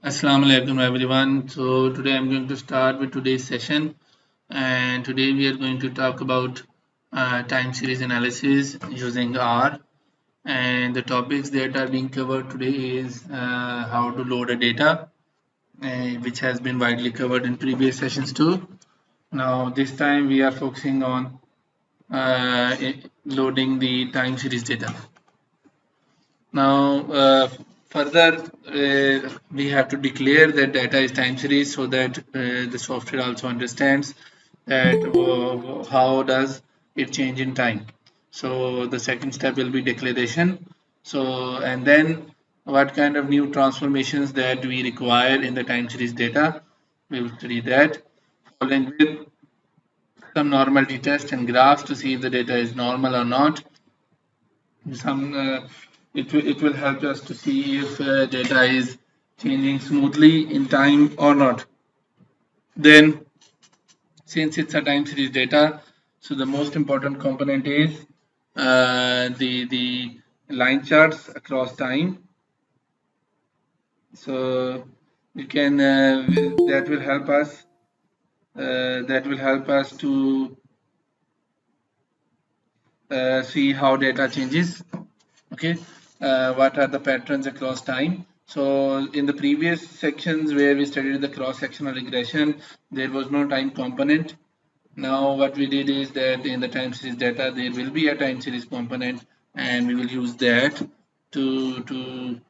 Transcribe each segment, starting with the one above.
Assalamu alaikum everyone. So today I'm going to start with today's session, and today we are going to talk about time series analysis using R. And the topics that are being covered today is how to load a data, which has been widely covered in previous sessions too. Now this time we are focusing on loading the time series data. Now, further, we have to declare that data is time series so that the software also understands that how does it change in time. So the second step will be declaration. So, and then what kind of new transformations that we require in the time series data, we will study that. Following with some normality test and graphs to see if the data is normal or not. Some it will help us to see if data is changing smoothly in time or not. Then, since it's a time series data, so the most important component is the line charts across time. So you can that will help us to see how data changes. Okay, what are the patterns across time? So in the previous sections where we studied the cross-sectional regression, there was no time component. Now what we did is that in the time series data there will be a time series component, and we will use that to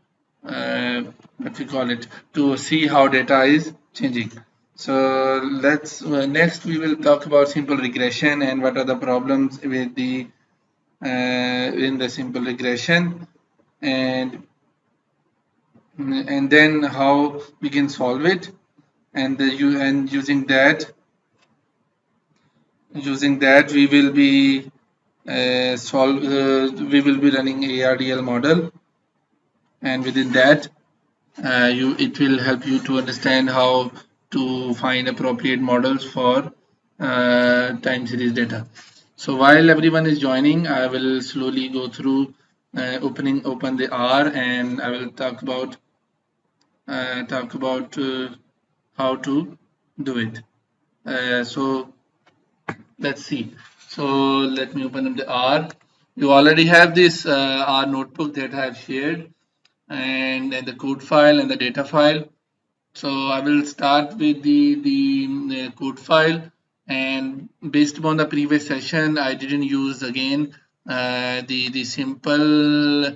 what we call it, to see how data is changing. So let's next we will talk about simple regression and what are the problems with the in the simple regression, and then how we can solve it, and using that we will be we will be running ARDL model, and within that it will help you to understand how to find appropriate models for time series data. So while everyone is joining, I will slowly go through open the R, and I will talk about how to do it. So let's see. So let me open up the R. You already have this R notebook that I have shared, and the code file and the data file. So I will start with the code file, and based upon the previous session, I didn't use again the simple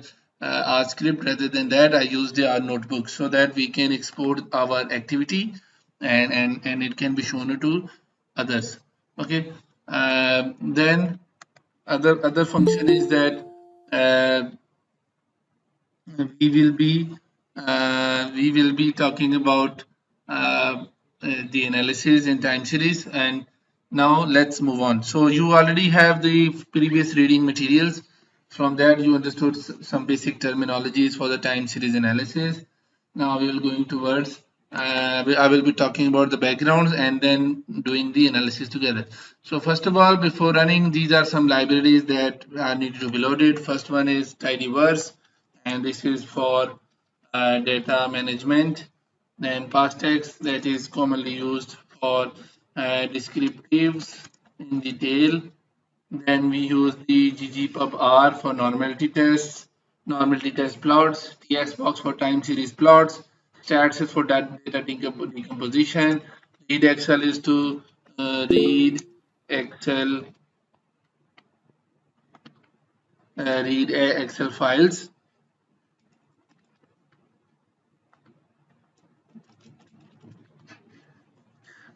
R script. Rather than that, I used the R notebook so that we can export our activity, and it can be shown to others. Okay. Then other function is that uh, we will be talking about the analysis in time series. And now let's move on. So you already have the previous reading materials. From that you understood some basic terminologies for the time series analysis. Now we will going towards I will be talking about the backgrounds and then doing the analysis together. So first of all, before running, these are some libraries that are needed to be loaded. First one is tidyverse, and this is for data management. Then pastex, that is commonly used for descriptives in detail. Then we use the ggpub-r for normality tests, normality test plots, tsbox for time series plots, stats is for data decomposition, read excel is to read excel read excel files.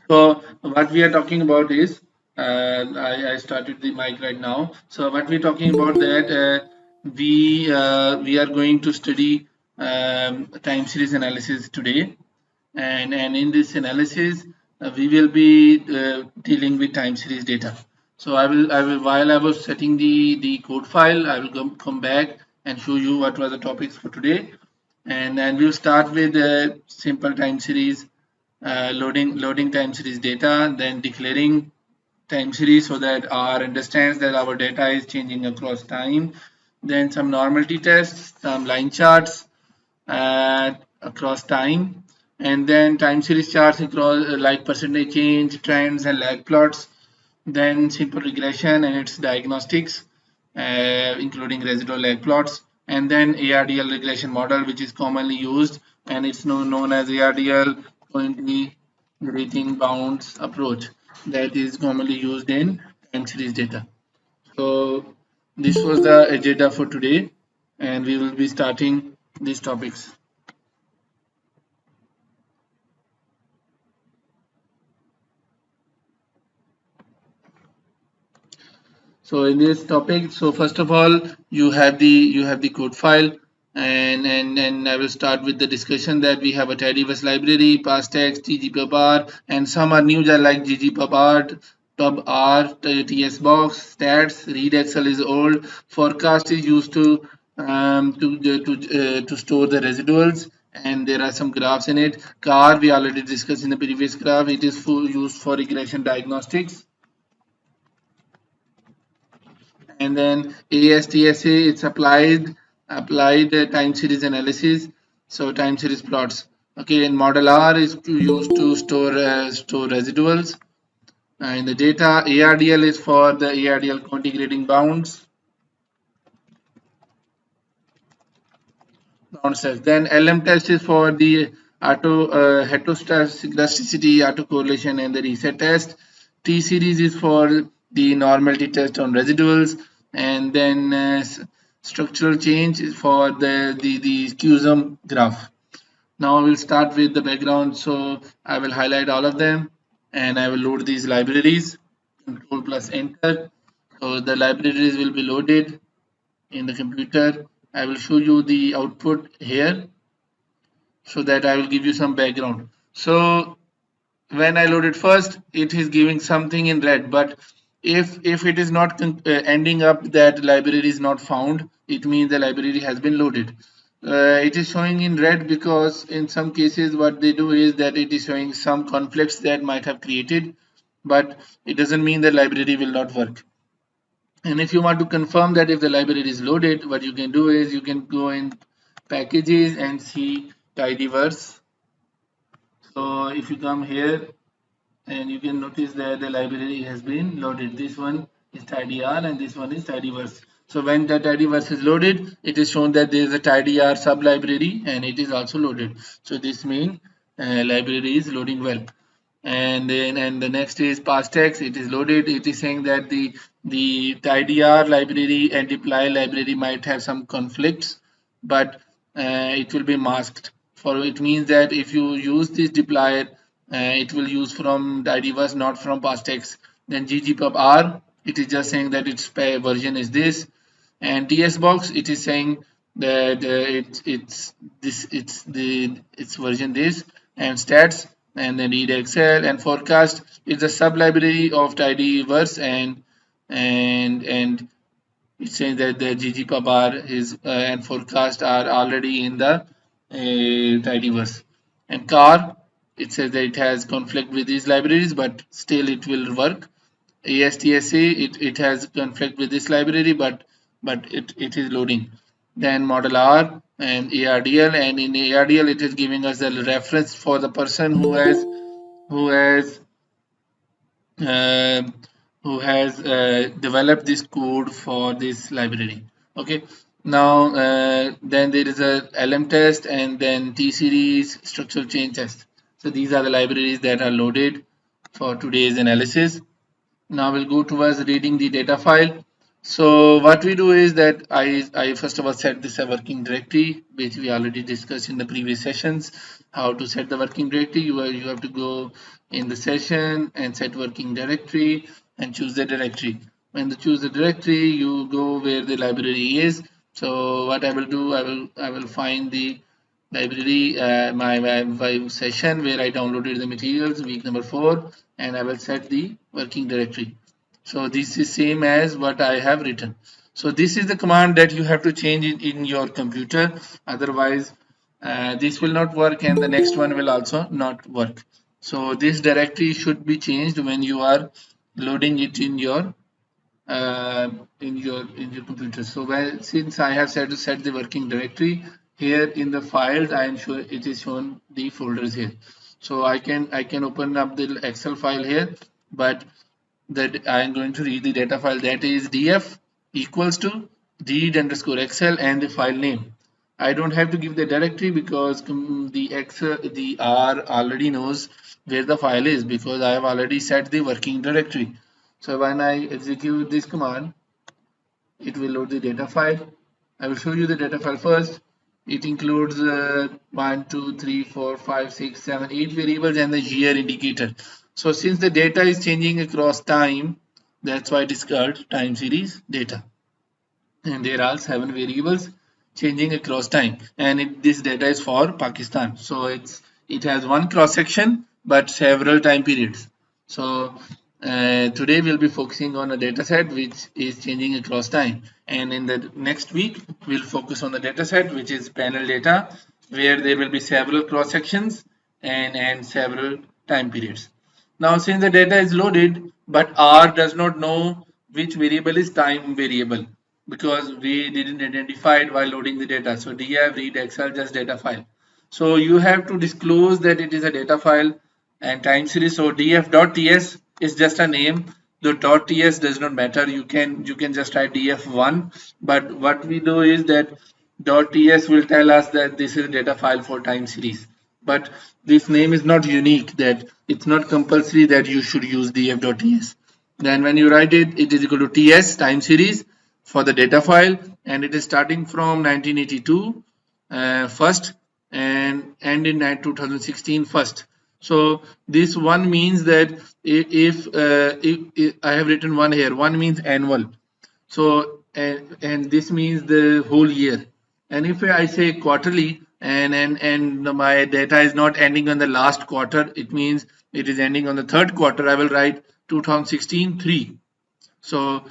So what we are talking about is I started the mic right now. So what we're talking about that we are going to study time series analysis today, and in this analysis we will be dealing with time series data. So I will while I was setting the code file, I will come back and show you what were the topics for today, and then we'll start with simple time series loading time series data, then declaring time series so that R understands that our data is changing across time. Then some normality tests, some line charts across time, and then time series charts across like percentage change, trends, and lag plots. Then simple regression and its diagnostics, including residual lag plots, and then ARDL regression model, which is commonly used, and it's known as ARDL cointegrating bounds approach, that is commonly used in time series data. So this was the agenda for today, and we will be starting these topics. So in this topic, so first of all, you have the code file, and I will start with the discussion that we have a tidyverse library, past text, ggpubr, and some are new like ggpubr, pubr, tsbox, stats, read excel is old, forecast is used to store the residuals, and there are some graphs in it. Car we already discussed in the previous graph. It is used for regression diagnostics. And then ASTSA, it's applied time series analysis, so time series plots. Okay, and model R is used to store residuals in the data. ARDL is for the ARDL cointegrating bounds test. Then LM test is for the heteroscedasticity, autocorrelation, and the reset test. T series is for the normality test on residuals, and then structural change is for the QSUM graph. Now I will start with the background. So I will highlight all of them, and I will load these libraries. Control plus enter. So the libraries will be loaded in the computer. I will show you the output here so that I will give you some background. So when I load it first, it is giving something in red, but if it is not ending up that library is not found, it means the library has been loaded. It is showing in red because in some cases what they do is that it is showing some conflicts that might have created, but it doesn't mean the library will not work. And if you want to confirm that if the library is loaded, what you can do is you can go in packages and see tidyverse. So if you come here, and you can notice that the library has been loaded. This one is tidyr and this one is tidyverse. So when the tidyverse is loaded, it is shown that there is a tidyr sub library and it is also loaded. So this means library is loading well. And then the next is past text. It is loaded. It is saying that the tidyr library and deploy library might have some conflicts, but it will be masked. For it means that if you use this deployer, it will use from tidyverse, not from past text. Then ggpubr, it is just saying that its version is this, and tsbox, it is saying that it's version this, and stats, and then read excel, and forecast is a sub library of tidyverse, and it's saying that the ggpubr is and forecast are already in the tidyverse. And car, it says that it has conflict with these libraries, but still it will work. ASTSA, it has conflict with this library, but it is loading. Then model R and ARDL, and in ARDL it is giving us the reference for the person who has uh, developed this code for this library. Okay, now then there is a LM test and then T series structural change test. So these are the libraries that are loaded for today's analysis. Now we'll go towards reading the data file. So what we do is that I first of all set this a working directory, which we already discussed in the previous sessions. How to set the working directory? You have to go in the session and set working directory and choose the directory. When you choose the directory, you go where the library is. So what I will do, I will find the library, my session where I downloaded the materials, week number 4, and I will set the working directory. So this is same as what I have written. So this is the command that you have to change in your computer, otherwise this will not work and the next one will also not work. So this directory should be changed when you are loading it uh, in your computer. So since I have set the working directory, here in the files I am sure it is shown the folders here. So I can open up the Excel file here, but that I am going to read the data file, that is df equals to read underscore excel and the file name. I don't have to give the directory because the Excel, the R already knows where the file is because I have already set the working directory. So when I execute this command, it will load the data file. I will show you the data file first. It includes 1, 2, 3, 4, 5, 6, 7, 8 variables and the year indicator. So since the data is changing across time, that's why it is called time series data. And there are 7 variables changing across time. And this data is for Pakistan. So it has one cross section but several time periods. So today we'll be focusing on a data set which is changing across time, and in the next week we'll focus on the data set which is panel data, where there will be several cross sections and several time periods. Now since the data is loaded but R does not know which variable is time variable because we didn't identify it while loading the data, so df read excel just data file. So you have to disclose that it is a data file and time series. So df.ts is just a name. The .ts does not matter. You can just write df1. But what we do is that .ts will tell us that this is a data file for time series. But this name is not unique. That it's not compulsory that you should use df.ts. Then when you write it, it is equal to ts time series for the data file, and it is starting from 1982 first and end in 2016 first. So this one means that if I have written one here, one means annual. So and this means the whole year. And if I say quarterly and my data is not ending on the last quarter, it means it is ending on the third quarter. I will write 2016 3. So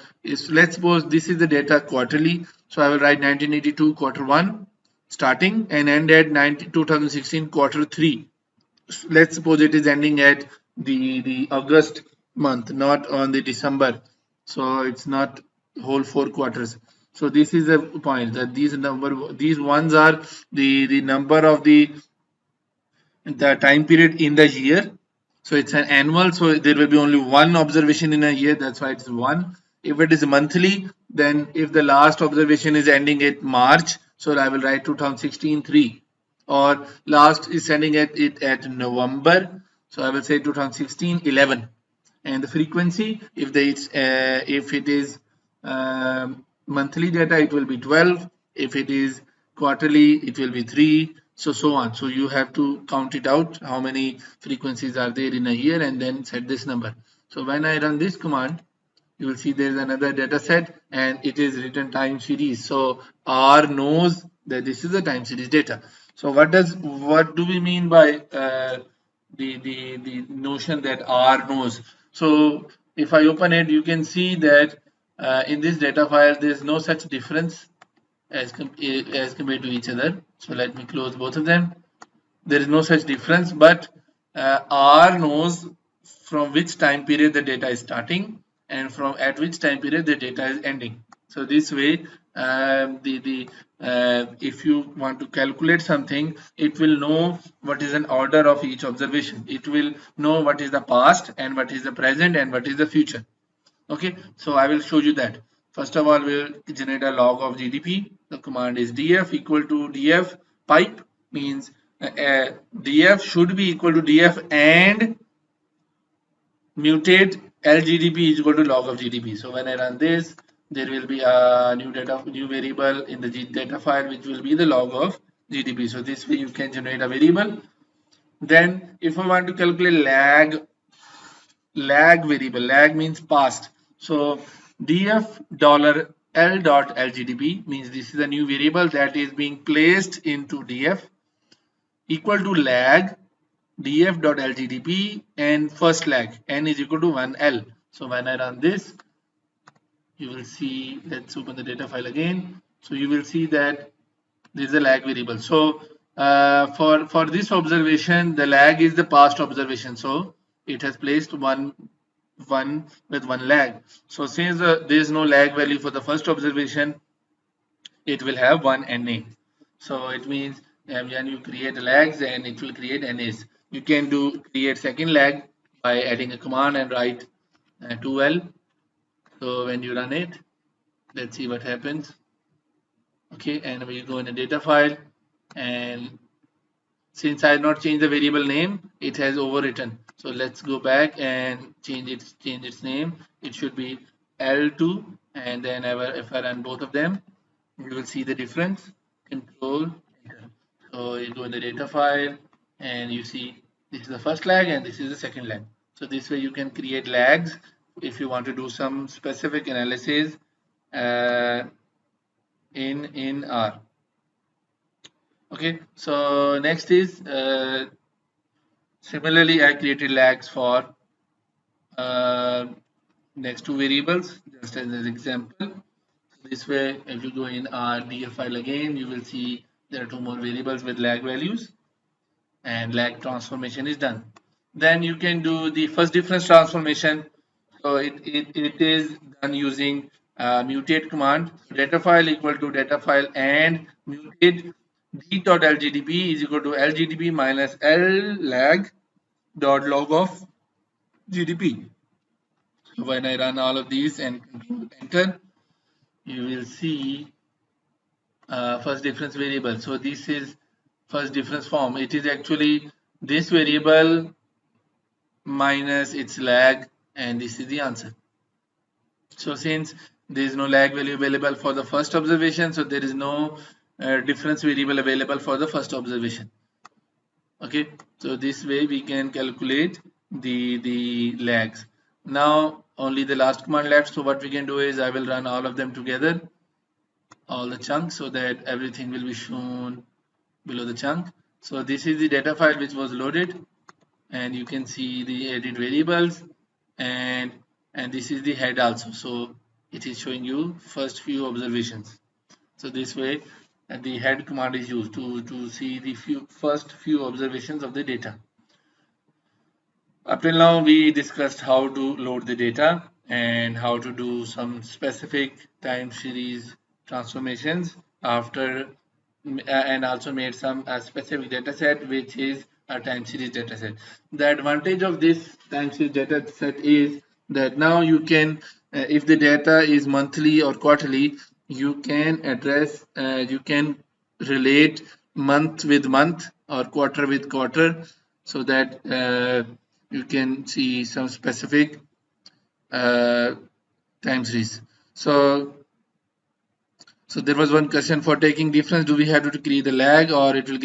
let's suppose this is the data quarterly. So I will write 1982 quarter 1 starting and end at 2016 quarter 3. Let's suppose it is ending at the August month, not on the December. So it's not whole 4 quarters. So this is the point that these ones are the number of the time period in the year. So it's an annual, so there will be only one observation in a year, that's why it's 1. If it is monthly, then if the last observation is ending at March, so I will write 2016 3. Or last is ending at it at November, so I will say 2016 11. And the frequency, if it is monthly data, it will be 12. If it is quarterly, it will be 3. So on. So you have to count it out how many frequencies are there in a year and then set this number. So when I run this command, you will see there is another data set and it is written time series. So R knows that this is a time series data. So what do we mean by the notion that R knows? So if I open it, you can see that in this data file there is no such difference as compared to each other. So let me close both of them. There is no such difference, but R knows from which time period the data is starting and from at which time period the data is ending. So this way, if you want to calculate something, it will know what is an order of each observation. It will know what is the past and what is the present and what is the future. Okay, so I will show you that. First of all, we'll generate a log of GDP. The command is df equal to df pipe, means df should be equal to df and mutate LGDP is equal to log of GDP. So when I run this, there will be a new variable in the data file which will be the log of GDP. So this way you can generate a variable. Then if I want to calculate lag variable, lag means past. So df dollar $L dot LGDP means this is a new variable that is being placed into df equal to lag df.lgdp and first lag n is equal to 1l. So when I run this, you will see, let's open the data file again. So you will see that there is a lag variable. So for this observation, the lag is the past observation. So it has placed one with one lag. So since there is no lag value for the first observation, it will have one NA. So it means when you create lags, and it will create NAs. You can create second lag by adding a command and write 2L. So when you run it, let's see what happens. Okay, and we go in a data file, and since I have not changed the variable name, it has overwritten. So let's go back and change its name. It should be L2, and then if I run both of them, you will see the difference. Control enter. So you go in the data file, and you see this is the first lag and this is the second lag. So this way you can create lags if you want to do some specific analysis uh, in R. Okay, so next is similarly I created lags for uh, next two variables just as an example. This way, if you go in ARDL file again, you will see there are two more variables with lag values, and lag transformation is done. Then you can do the first difference transformation. So it is done using mutate command. Data file equal to data file and mutate d.lgdp is equal to lgdp minus l lag dot log of gdp. So when I run all of these and control enter, you will see first difference variable. So this is first difference form. It is actually this variable minus its lag, and this is the answer. So since there is no lag value available for the first observation, so there is no difference variable available for the first observation. Okay, so this way we can calculate the lags. Now only the last command left. So what we can do is I will run all of them together, all the chunks, so that everything will be shown below the chunk. So this is the data file which was loaded, and you can see the edit variables, and this is the head also. So it is showing you first few observations. So this way the head command is used to see the first few observations of the data. Up till now we discussed how to load the data and how to do some specific time series transformations after, and also made some specific data set which is a time series data set. The advantage of this time series data set is that now you can, if the data is monthly or quarterly, you can address, you can relate month with month or quarter with quarter, so that you can see some specific time series. So there was one question for taking difference. Do we have to create the lag, or it will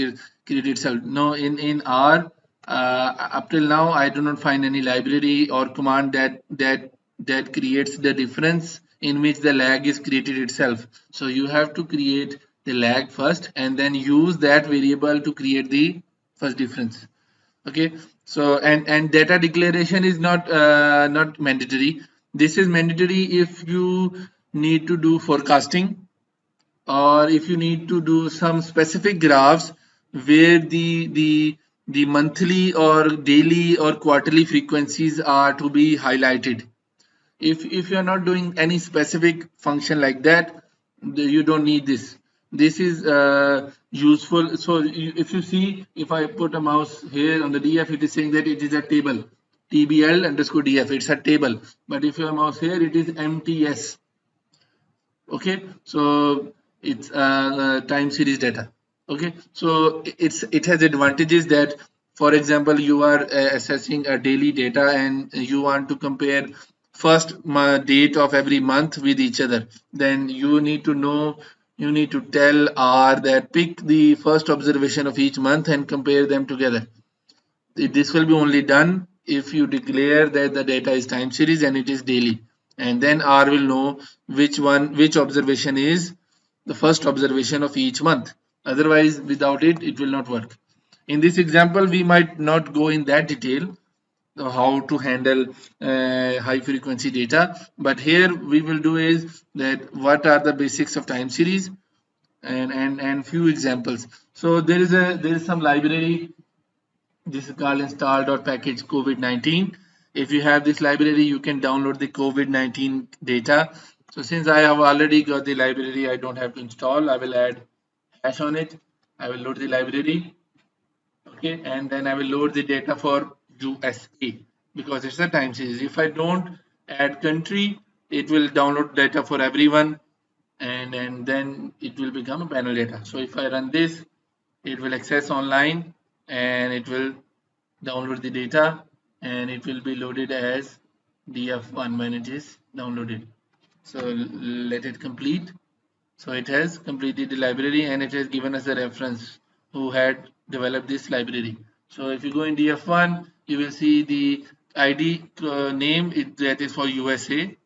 create itself? No, in R, up till now, I do not find any library or command that creates the difference in which the lag is created itself. So you have to create the lag first, and then use that variable to create the first difference. Okay, so and data declaration is not mandatory. This is mandatory if you need to do forecasting, or if you need to do some specific graphs where the monthly or daily or quarterly frequencies are to be highlighted. If you're not doing any specific function like that, you don't need this. This is useful. So if you see, if I put a mouse here on the df, it is saying that it is a table, tbl underscore df, it's a table. But if your mouse here, it is mts. Okay, so it's time series data. Okay, so it has advantages that, for example, you are assessing a daily data and you want to compare first date of every month with each other. Then you need to know, you need to tell R that pick the first observation of each month and compare them together. This will be only done if you declare that the data is time series and it is daily, and then R will know which observation is the first observation of each month. Otherwise, without it, it will not work. In this example, we might not go in that detail how to handle high frequency data, but here we will do is that what are the basics of time series, and few examples. So there is some library. This is called install.package COVID-19. If you have this library, you can download the COVID-19 data. So since I have already got the library, I don't have to install. I will add hash on it, I will load the library, okay, and then I will load the data for USA because it's a time series. If I don't add country, it will download data for everyone, and then it will become a panel data. So if I run this, it will access online and it will download the data and it will be loaded as df1 when it is downloaded. So let it complete. So it has completed the library and it has given us a reference who had developed this library. So if you go in df1, you will see the id name that is for USA,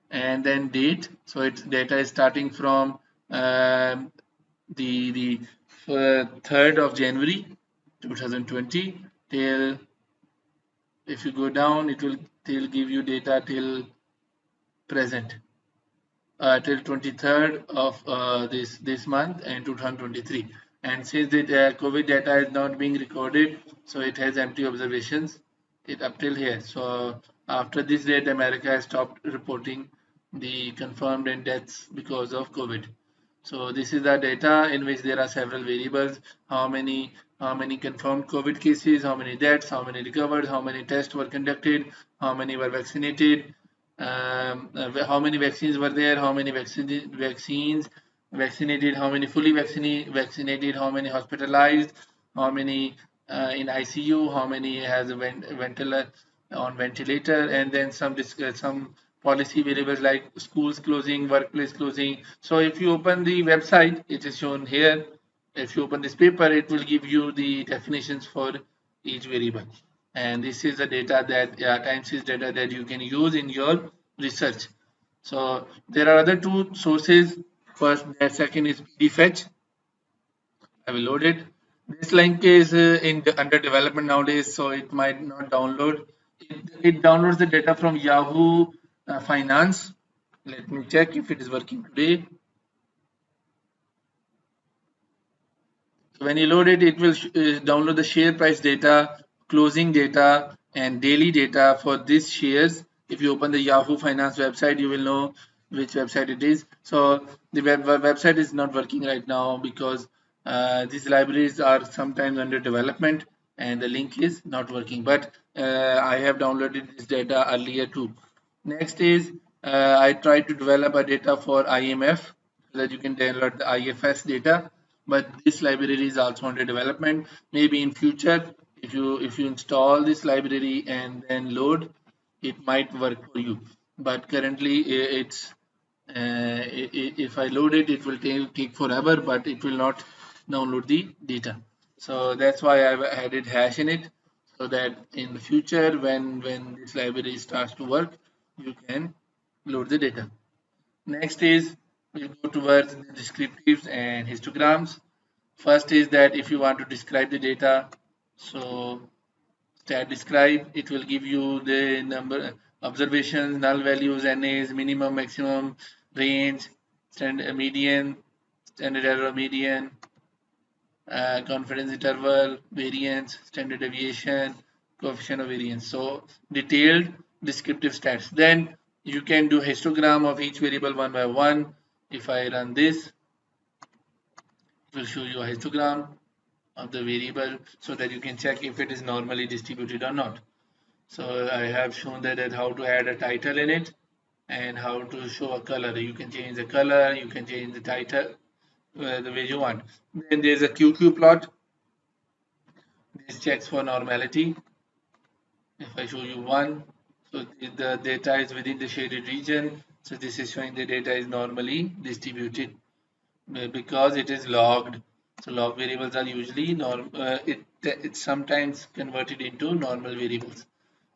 and then date. So its data is starting from um, the 3rd of January 2020 till, if you go down, it will give you data till present, till 23rd of this month and 2023. And since the COVID data is not being recorded, so it has empty observations it up till here. So after this date, America has stopped reporting the confirmed and deaths because of COVID. So this is the data in which there are several variables: how many confirmed COVID cases, how many deaths, how many recovered, how many tests were conducted, how many were vaccinated, how many vaccines were there, how many vaccines vaccinated, how many fully vaccinated, how many hospitalized, how many in ICU, how many has a ventilator, and then some policy variables like schools closing, workplace closing. So if you open the website, it is shown here. If you open this paper, it will give you the definitions for each variable. And this is the data that time series data that you can use in your research. So there are other two sources. First, the second is pdfetch. I will load it. This link is under development nowadays, so it might not download. It downloads the data from Yahoo Finance. Let me check if it is working today. So when you load it, it will download the share price data, closing data, and daily data for these shares. If you open the Yahoo Finance website, you will know which website it is. So the website is not working right now because these libraries are sometimes under development and the link is not working. But I have downloaded this data earlier too. Next is I tried to develop a data for IMF so that you can download the IFS data, but this library is also under development. Maybe in future, if you install this library and then load, it might work for you. But currently, it's if I load it, it will take forever, but it will not download the data. So that's why I've added hash in it, so that in the future, when this library starts to work, you can load the data. Next is we'll go towards the descriptives and histograms. First is that if you want to describe the data, so stat describe, it will give you the number observations, null values, NAs, minimum, maximum, range, standard median, standard error median, confidence interval, variance, standard deviation, coefficient of variance. So detailed descriptive stats. Then you can do histogram of each variable one by one. If I run this, it will show you a histogram of the variable so that you can check if it is normally distributed or not. So I have shown that how to add a title in it and how to show a color. You can change the color, you can change the title the way you want. Then there's a QQ plot. This checks for normality. If I show you one, so the data is within the shaded region. So this is showing the data is normally distributed because it is logged. So log variables are usually it's sometimes converted into normal variables.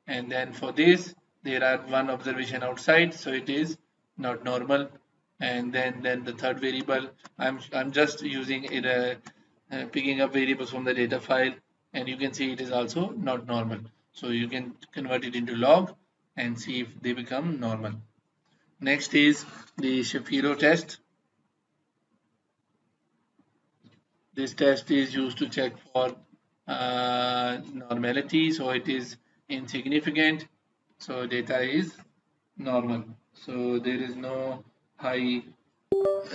And then for this, there are one observation outside, so it is not normal. And then the third variable, I'm just using it picking up variables from the data file, and you can see it is also not normal. So you can convert it into log and see if they become normal. Next is the Shapiro test. This test is used to check for normality, so it is insignificant, so data is normal, so there is no high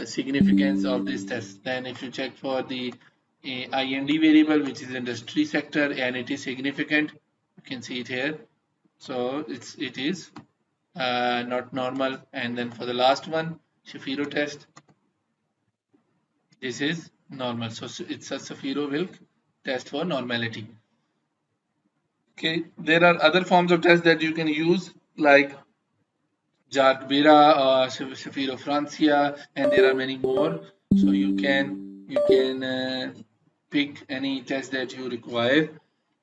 significance of this test. Then if you check for the IND variable, which is industry sector, and it is significant, you can see it here. So it is not normal. And then for the last one, Shapiro test, this is normal. So it's a Shapiro-Wilk test for normality. Okay, there are other forms of tests that you can use like Jarkbera or Shapiro-Francia, and there are many more. So you can pick any test that you require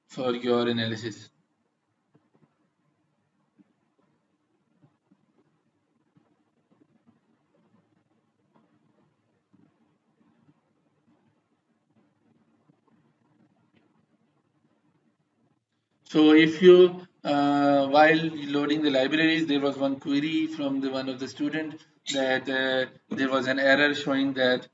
for your analysis. So if you while loading the libraries, there was one query from one of the student that there was an error showing that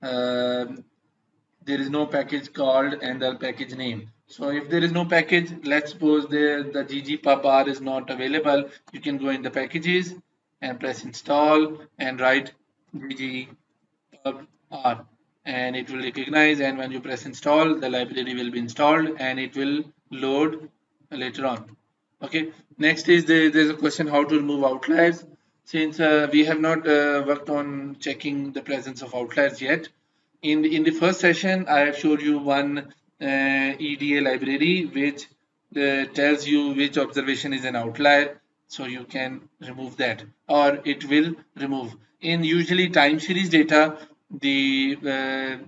there is no package called and the package name. So if there is no package, let's suppose the ggpub is not available, you can go in the packages and press install and write ggpub R, and it will recognize, and when you press install, the library will be installed and it will load later on. Okay, next is there's a question how to remove outliers. Since we have not worked on checking the presence of outliers yet, in the first session I have showed you one EDA library which tells you which observation is an outlier, so you can remove that or it will remove. In usually time series data, the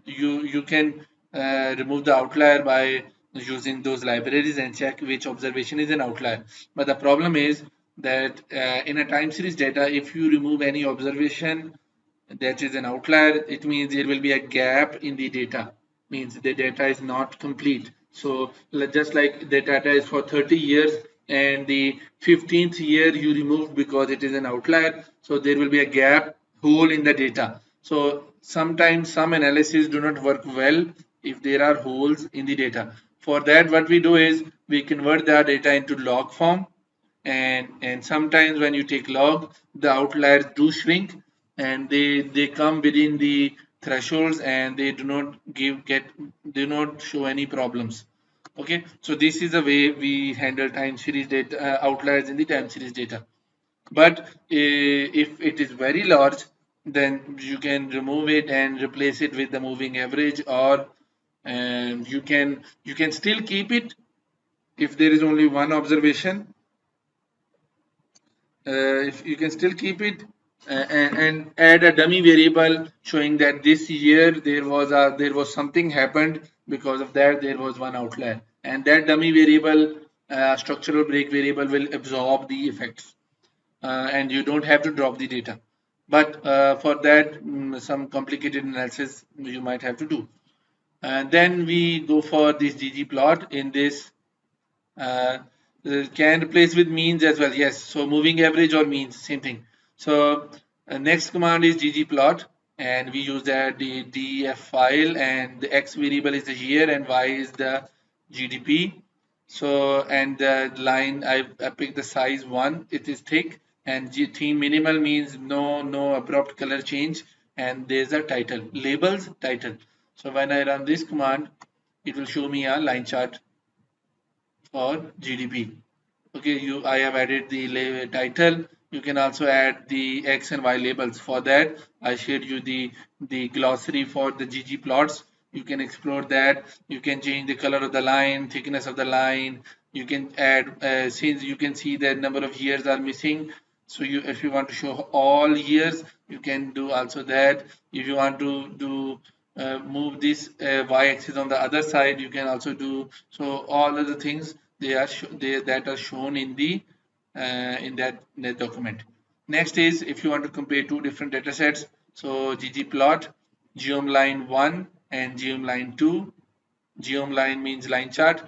you can remove the outlier by using those libraries and check which observation is an outlier. But the problem is that in a time series data, if you remove any observation that is an outlier, it means there will be a gap in the data, means the data is not complete. So just like the data is for 30 years and the 15th year you removed because it is an outlier, so there will be a gap hole in the data. So sometimes some analysis do not work well if there are holes in the data. For that, what we do is we convert the data into log form, and sometimes when you take log, the outliers do shrink and they come within the thresholds and they do not show any problems. Okay, so this is the way we handle time series data outliers in the time series data. But if it is very large, then you can remove it and replace it with the moving average, or you can still keep it if there is only one observation. If you can still keep it and add a dummy variable showing that this year there was something happened, because of that there was one outlier, and that dummy variable structural break variable will absorb the effects, and you don't have to drop the data. But for that, some complicated analysis you might have to do. And then we go for this ggplot. In this uh, can replace with means as well. Yes, so moving average or means, same thing. So next command is ggplot, and we use that the def file, and the x variable is the year and y is the GDP. So and the line I picked the size 1, it is thick, and theme minimal means no abrupt color change, and there's a title, labels title. So when I run this command, it will show me a line chart for GDP. Okay, I have added the title. You can also add the X and Y labels. For that, I shared you the glossary for the ggplots. You can explore that. You can change the color of the line, thickness of the line. You can add since you can see that number of years are missing. So if you want to show all years, you can do also that. If you want to do move this y-axis on the other side, you can also do. So all of the things that are shown in the in that document. Next is if you want to compare two different data sets. So ggplot geom line 1 and geom line 2. Geom line means line chart,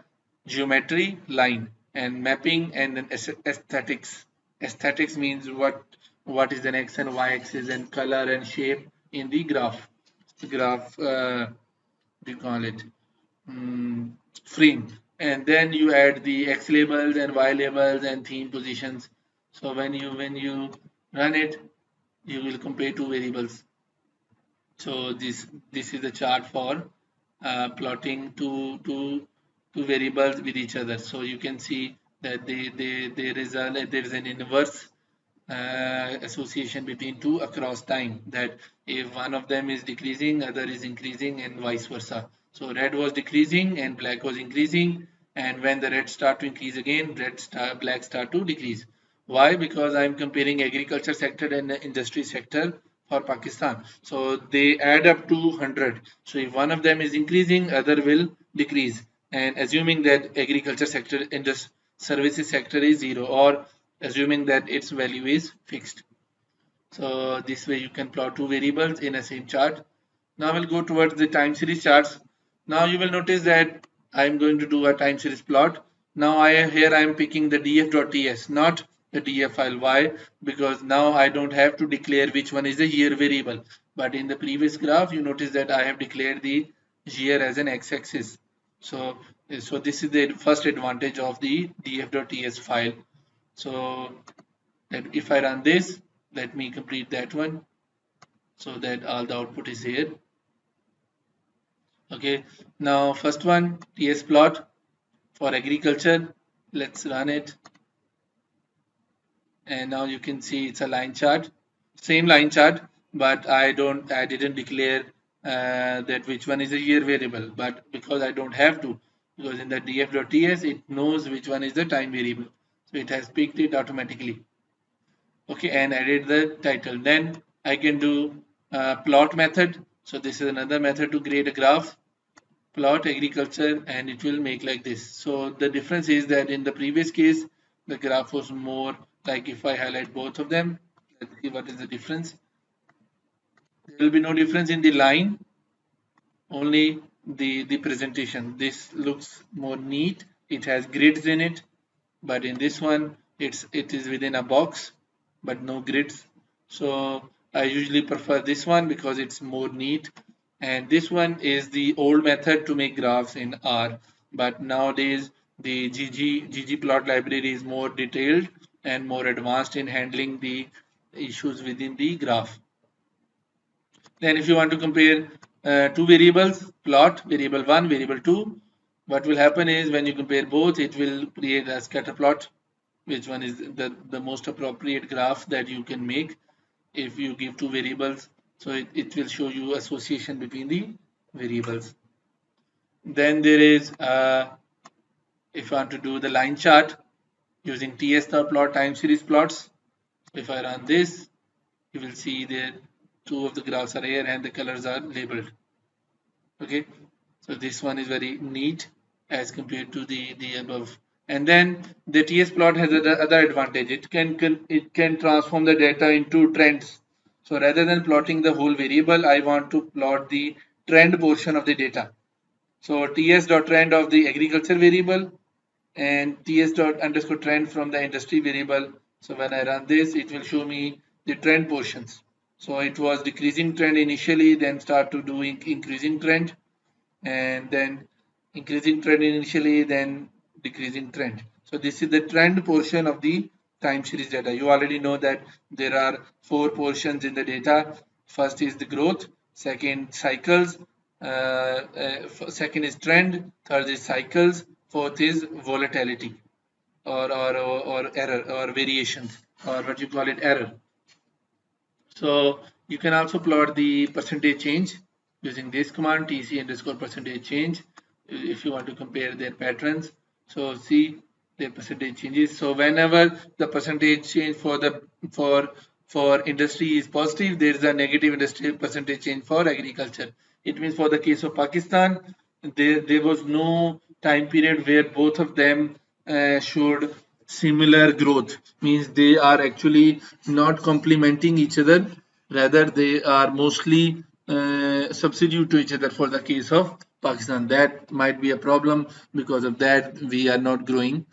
geometry line, and mapping, and then aesthetics. Aesthetics means what is an x and y axis and color and shape in the graph we call it frame. And then you add the x labels and y labels and theme positions. So when you run it, you will compare two variables. So this is the chart for plotting two variables with each other. So you can see that there is an inverse association between two across time, that if one of them is decreasing, other is increasing, and vice versa. So red was decreasing and black was increasing, and when the red start to increase again, black start to decrease. Why? Because I'm comparing agriculture sector and industry sector for Pakistan. So they add up to 100. So if one of them is increasing, other will decrease. And assuming that agriculture sector and the services sector is zero, or assuming that its value is fixed. So this way you can plot two variables in a same chart. Now we'll go towards the time series charts. Now you will notice that I'm going to do a time series plot. Now here I am picking the df.ts, not the df file. Why? Because now I don't have to declare which one is the year variable. But in the previous graph, you notice that I have declared the year as an x-axis. So this is the first advantage of the df.ts file. So that if I run this, let me complete that one so that all the output is here. Okay, now first one, TS plot for agriculture. Let's run it. And now you can see it's a line chart, same line chart, but I didn't declare that which one is a year variable, but because I don't have to, because in the df.ts it knows which one is the time variable, so it has picked it automatically. Okay, and added the title. Then I can do plot method. So this is another method to create a graph. Plot agriculture, and it will make like this. So the difference is that in the previous case the graph was more like, if I highlight both of them, let's see what is the difference. There will be no difference in the line, only the presentation. This looks more neat, it has grids in it, but in this one it is within a box but no grids. So I usually prefer this one because it's more neat, and this one is the old method to make graphs in R, but nowadays the ggplot library is more detailed and more advanced in handling the issues within the graph. Then if you want to compare two variables, plot variable 1, variable 2, what will happen is when you compare both, it will create a scatter plot, which one is the most appropriate graph that you can make if you give two variables. So it will show you association between the variables. Then there is, if you want to do the line chart using TS plot time series plots, if I run this, you will see that two of the graphs are here and the colors are labeled. Okay, so this one is very neat as compared to the above. And then the TS plot has other advantage. It can transform the data into trends. So rather than plotting the whole variable, I want to plot the trend portion of the data. So ts.trend of the agriculture variable and ts._trend from the industry variable. So when I run this, it will show me the trend portions. So it was decreasing trend initially, then start to doing increasing trend, and then increasing trend initially, then decreasing trend. So this is the trend portion of the time series data. You already know that there are four portions in the data. First is the growth, second cycles, second is trend, third is cycles, fourth is volatility or error or variations, or what you call it, error. So you can also plot the percentage change using this command, tc_percentage change, if you want to compare their patterns. So see their percentage changes. So whenever the percentage change for industry is positive, there is a negative industry percentage change for agriculture. It means for the case of Pakistan, there was no time period where both of them showed similar growth. Means they are actually not complementing each other, rather they are mostly substitute to each other for the case of Pakistan. That might be a problem. Because of that, we are not growing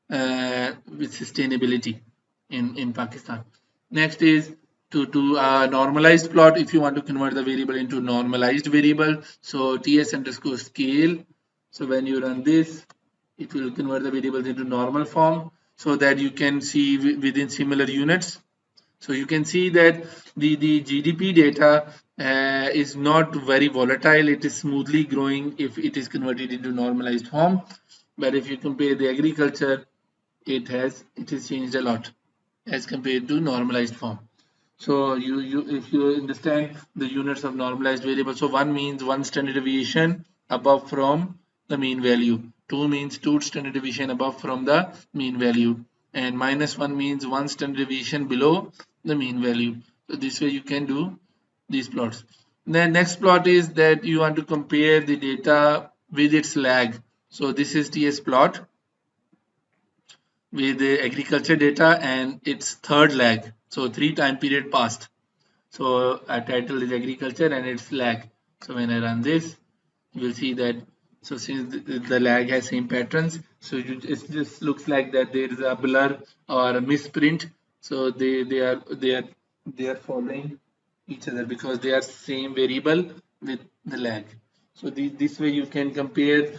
with sustainability in Pakistan. Next is to normalized plot. If you want to convert the variable into normalized variable, so ts_scale. So when you run this, it will convert the variables into normal form so that you can see within similar units. So you can see that the GDP data is not very volatile. It is smoothly growing if it is converted into normalized form. But if you compare the agriculture, it has changed a lot as compared to normalized form. So you if you understand the units of normalized variable, so one means one standard deviation above from the mean value. Two means two standard deviation above from the mean value, and minus one means one standard deviation below the mean value. So this way you can do these plots. The next plot is that you want to compare the data with its lag. So this is TS plot with the agriculture data and its third lag. So 3 time period passed. So our title is agriculture and its lag. So when I run this, you will see that. So since the lag has same patterns, so it just looks like that there is a blur or a misprint. So they are following each other because they are same variable with the lag. So this way you can compare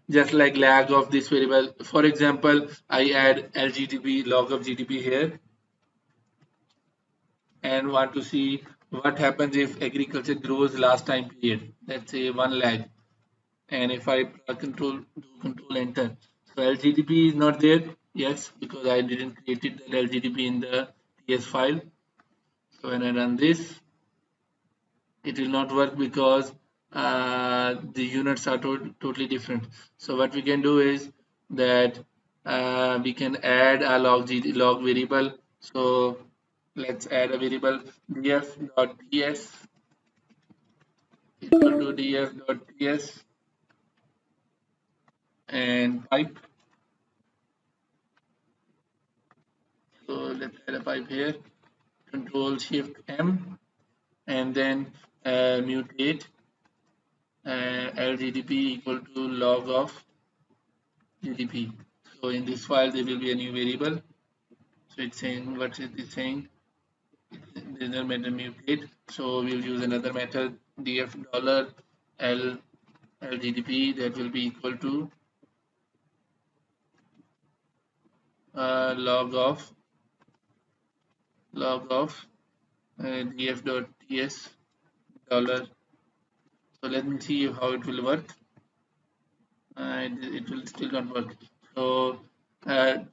just like lag of this variable. For example, I add LGDP log of GDP here and want to see what happens if agriculture grows last time period. Let's say one lag, and if I control enter, so LGDP is not there. Yes, because I didn't create the LGDP in the TS file. So when I run this, it will not work because the units are totally different. So what we can do is that we can add a log variable. So let's add a variable df.ts equal to df.ts and pipe. So let's add a pipe here. Control Shift M and then mutate LGDP equal to log of GDP. So in this file there will be a new variable. So it's saying what it is saying. There's a method mutate. So we'll use another method df dollar L LGDP that will be equal to log of df.ts dollar. So let me see how it will work. It will still not work. So I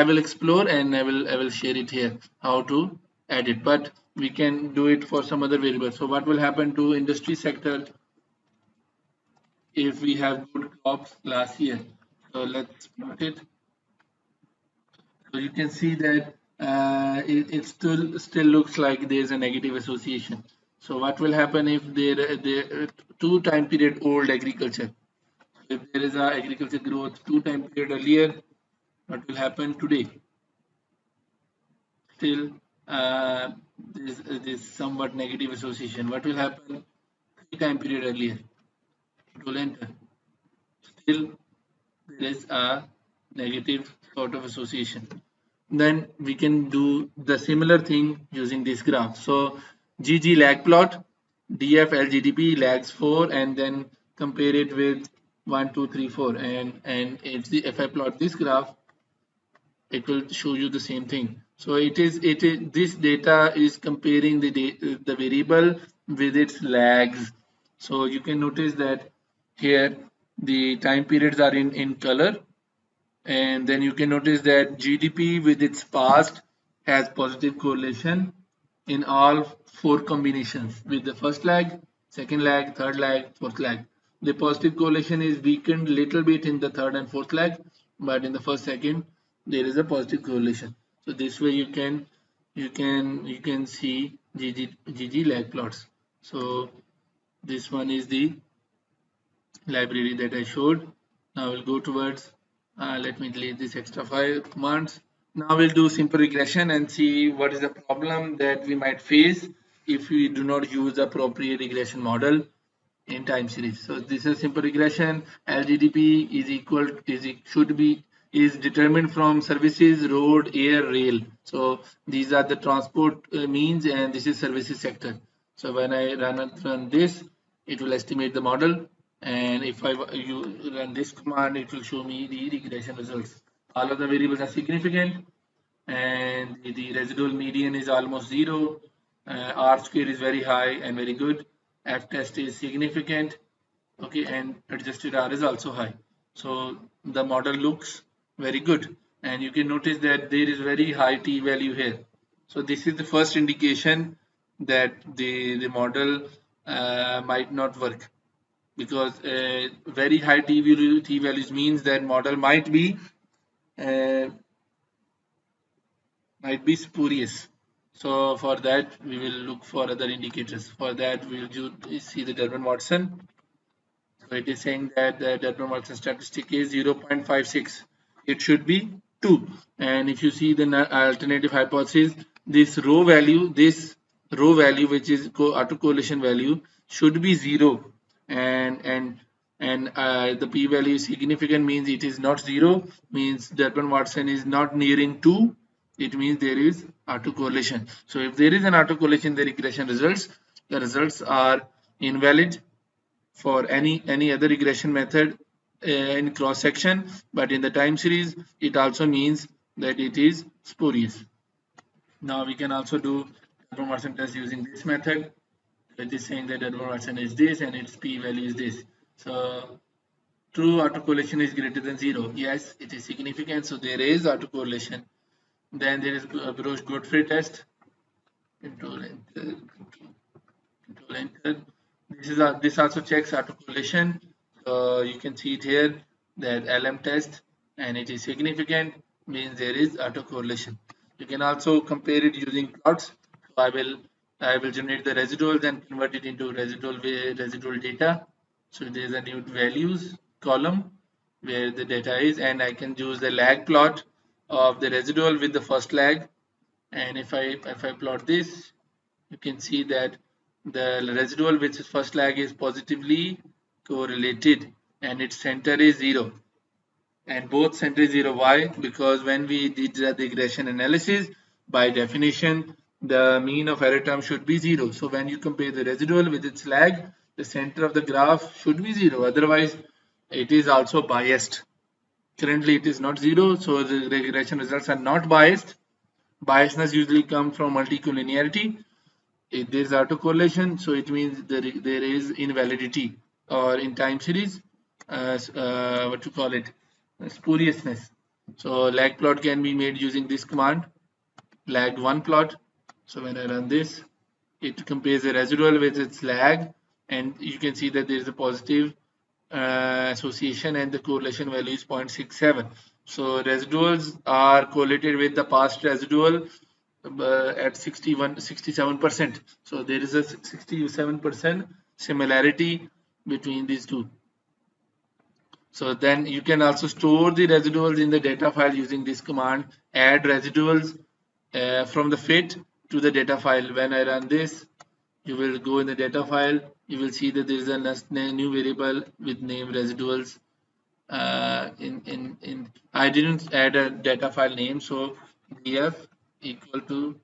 will explore and I will share it here how to add it. But we can do it for some other variable. So what will happen to industry sector if we have good crops last year? So let's plot it. So you can see that it still looks like there is a negative association. So what will happen if there two time period old agriculture? If there is a agriculture growth two time period earlier, what will happen today? Still, this somewhat negative association. What will happen three time period earlier? It will enter. Still, there is a negative sort of association. Then we can do the similar thing using this graph. So GG lag plot, DF LGDP lags 4, and then compare it with 1, 2, 3, 4. And if I plot this graph, it will show you the same thing. So it is this data is comparing the variable with its lags. So you can notice that here the time periods are in color, and then you can notice that GDP with its past has positive correlation in all four combinations with the first lag, second lag, third lag, fourth lag. The positive correlation is weakened little bit in the third and fourth lag, but in the first, second, there is a positive correlation. So this way you can see GG lag plots. So this one is the library that I showed. Now we'll go towards, let me delete this extra file commands. Now we'll do simple regression and see what is the problem that we might face if we do not use the appropriate regression model in time series. So this is simple regression. LGDP is equal is determined from services, road, air, rail. So these are the transport means, and this is services sector. So when I run this, it will estimate the model, and if you run this command, it will show me the regression results. All of the variables are significant, and the residual median is almost 0. R square is very high and very good. F test is significant. Okay, and adjusted R is also high. So the model looks very good, and you can notice that there is very high t value here. So this is the first indication that the model might not work, because very high t values means that model uh, might be spurious. So for that we will look for other indicators. For that we will see the Durbin-Watson. So it is saying that the Durbin-Watson statistic is 0.56. It should be 2. And if you see the alternative hypothesis, this row value, which is autocorrelation value, should be 0. And the p-value is significant, means it is not 0, means Durbin-Watson is not nearing 2. It means there is autocorrelation. So if there is an autocorrelation, the regression the results are invalid for any other regression method in cross section, but in the time series it also means that it is spurious. Now we can also do Durbin-Watson test using this method. It is saying that Durbin-Watson is this and its p-value is this. So true autocorrelation is greater than 0. Yes, it is significant, so there is autocorrelation. Then there is Broch-Godfrey test. Control enter. This also checks autocorrelation. So you can see it here that LM test, and it is significant, means there is autocorrelation. You can also compare it using plots. So I will generate the residuals and convert it into residual data. So there is a new values column where the data is, and I can use the lag plot of the residual with the first lag. And if I plot this, you can see that the residual which is first lag is positively correlated and its center is 0, and both center is 0. Why? Because when we did the regression analysis, by definition the mean of error term should be 0. So when you compare the residual with its lag, the center of the graph should be 0, otherwise it is also biased. Currently it is not 0, so the regression results are not biased. Biasness usually comes from multicollinearity. If there is autocorrelation, so it means there is invalidity, or in time series, what to call it, spuriousness. So lag plot can be made using this command, lag1 plot. So when I run this, it compares the residual with its lag, and you can see that there is a positive association, and the correlation value is 0.67. So residuals are correlated with the past residual at 67%. So there is a 67% similarity between these two. So then you can also store the residuals in the data file using this command, add residuals from the fit to the data file. When I run this, you will go in the data file, you will see that there is a new variable with name residuals. I didn't add a data file name, so df equal to,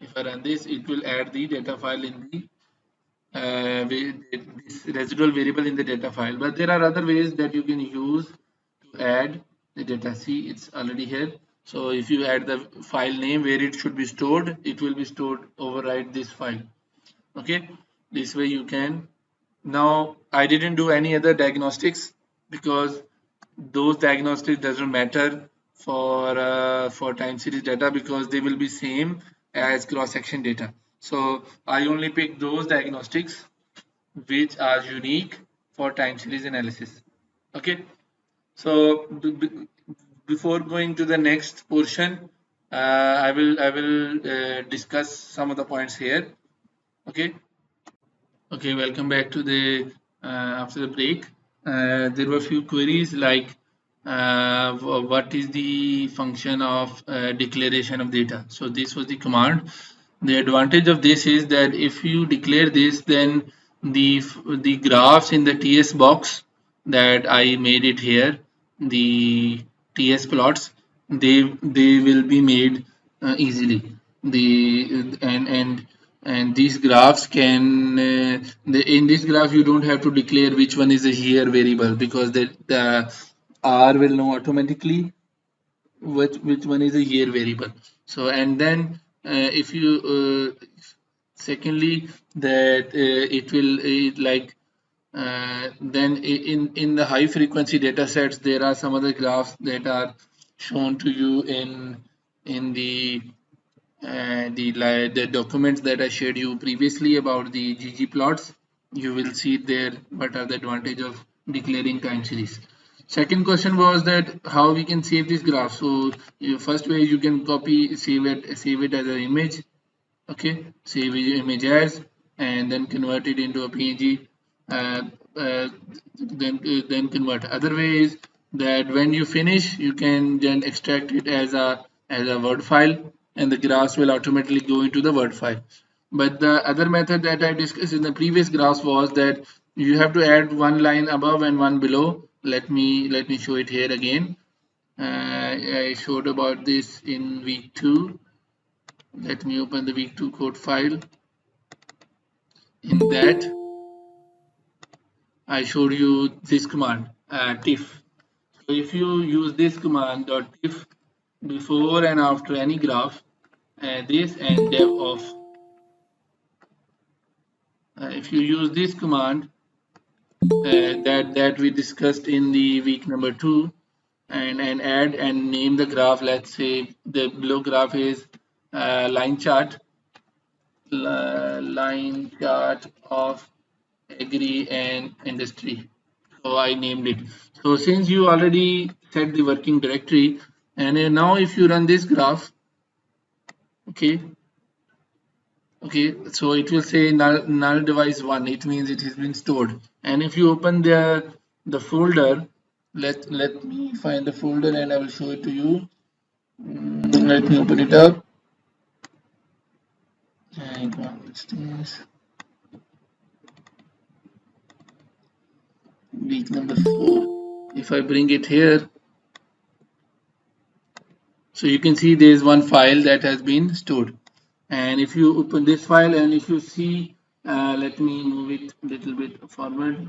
if I run this, it will add the data file in the this residual variable in the data file. But there are other ways that you can use to add the data. See, it's already here. So if you add the file name where it should be stored, it will be stored override this file. Okay, this way you can. Now I didn't do any other diagnostics because those diagnostics doesn't matter for time series data, because they will be same as cross section data. So I only pick those diagnostics which are unique for time series analysis. Okay, so before going to the next portion, I will discuss some of the points here. Okay. Okay, welcome back to the after the break. There were a few queries like what is the function of declaration of data. So this was the command. The advantage of this is that if you declare this, then the graphs in the TS box that I made it here, the TS plots, they will be made easily. The and these graphs can in this graph you don't have to declare which one is a here variable, because the R will know automatically which one is a here variable. So and then if you Secondly, that it will then in the high frequency data sets, there are some other graphs that are shown to you in the documents that I shared you previously about the ggplots. You will see there what are the advantage of declaring time series. Second question was that how we can save this graph. So first way, you can copy, save it as an image. Okay, save your image as, and then convert it into a png. uh, uh, then convert. Other way is that when you finish, you can then extract it as a word file, and the graphs will automatically go into the word file. But the other method that I discussed in the previous graphs was that you have to add one line above and one below. Let me show it here again. I showed about this in week 2. Let me open the week 2 code file. In that, I showed you this command, TIFF. So if you use this command .tiff before and after any graph, this and dev off. If you use this command that we discussed in the week number 2, and add and name the graph. Let's say the below graph is line chart of agri and industry. So I named it. So since you already set the working directory, and now if you run this graph, okay, so it will say null device 1. It means it has been stored. And if you open the folder, let me find the folder and I will show it to you. Let me open it up. Week number 4. If I bring it here, so you can see there is one file that has been stored. And if you open this file and if you see, let me move it a little bit forward,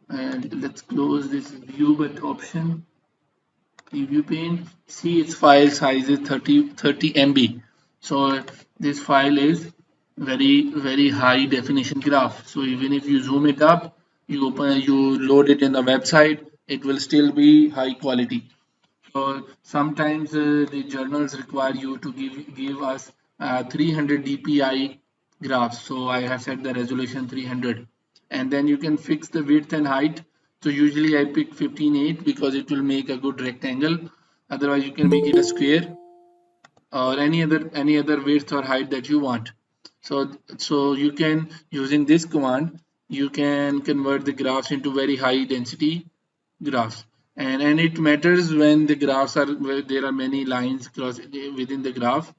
and let's close this view but option, preview pane. See, its file size is 30 MB. So this file is very high definition graph. So even if you zoom it up, you load it in the website, it will still be high quality. So sometimes the journals require you to give us 300 dpi graphs. So I have set the resolution 300, and then you can fix the width and height. So usually I pick 15:8 because it will make a good rectangle. Otherwise you can make it a square or any other width or height that you want. So you can, using this command, you can convert the graphs into very high density graphs. And it matters when the graphs are where there are many lines cross within the graph.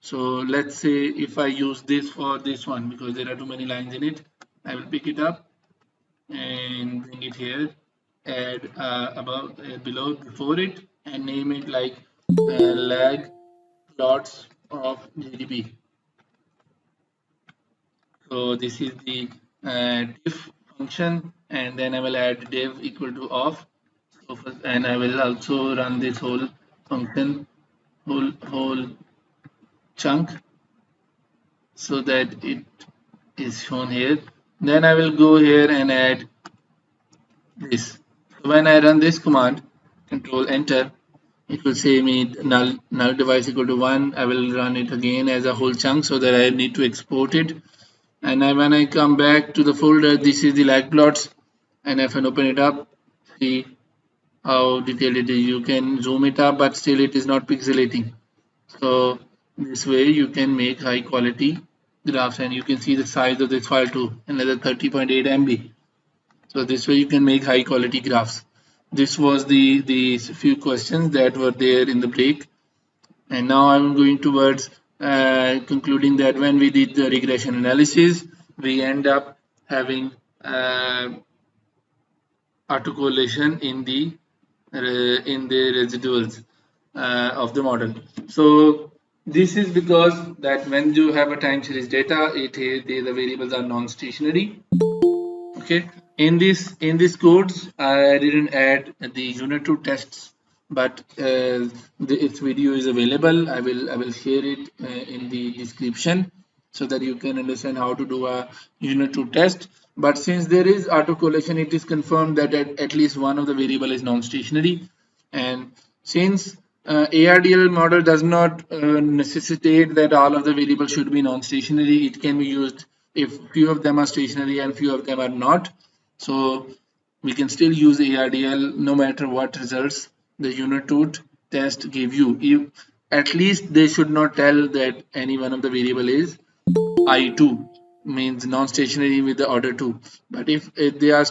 So let's say if I use this for this one because there are too many lines in it, I will pick it up and bring it here, add above below before it, and name it like lag plots of GDP. So this is the diff function, and then I will add div equal to off. So first, and I will also run this whole function, whole chunk, so that it is shown here. Then I will go here and add this. So when I run this command, control enter, it will say me null device equal to 1. I will run it again as a whole chunk so that I need to export it. And when I come back to the folder, this is the lag plots, and if I open it up, see how detailed it is. You can zoom it up, but still it is not pixelating. So this way you can make high quality graphs, and you can see the size of this file too, another 30.8 MB. So this way you can make high quality graphs. This was the few questions that were there in the break, and now I'm going towards concluding that when we did the regression analysis, we end up having autocorrelation in the residuals of the model. So this is because that when you have a time series data, the variables are non-stationary. Okay, in this codes I didn't add the unit 2 tests but its video is available. I will share it in the description so that you can understand how to do a unit 2 test. But since there is autocorrelation, it is confirmed that at least one of the variable is non-stationary. And since ARDL model does not necessitate that all of the variables should be non-stationary, it can be used if few of them are stationary and few of them are not. So we can still use ARDL no matter what results the unit 2 test gave you. If at least they should not tell that any one of the variable is I2, means non-stationary with the order 2. But if they are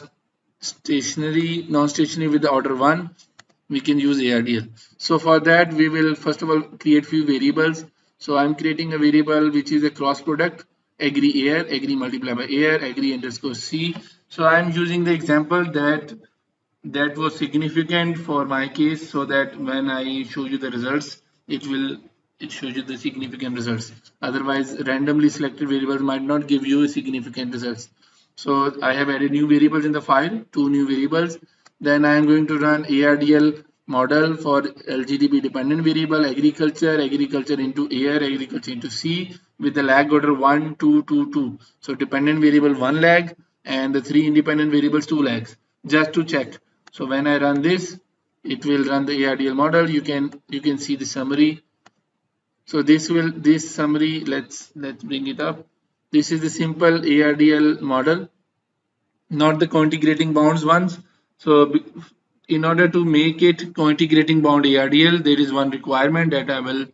stationary, non-stationary with the order 1, we can use ARDL. So for that, we will first of all create few variables. So I'm creating a variable which is a cross product, agree air, agree multiplied by air, agree underscore C. So I'm using the example that was significant for my case, so that when I show you the results, it shows you the significant results. Otherwise, randomly selected variables might not give you significant results. So I have added new variables in the file, two new variables. Then I am going to run ARDL model for LGDB dependent variable agriculture into air, agriculture into C with the lag order 1, 2, 2, 2. So dependent variable 1 lag and the 3 independent variables 2 lags, just to check. So when I run this, it will run the ARDL model. You can see the summary. So this summary, let's bring it up. This is the simple ARDL model, not the cointegrating bounds ones. So in order to make it cointegrating bound ARDL, there is one requirement that I will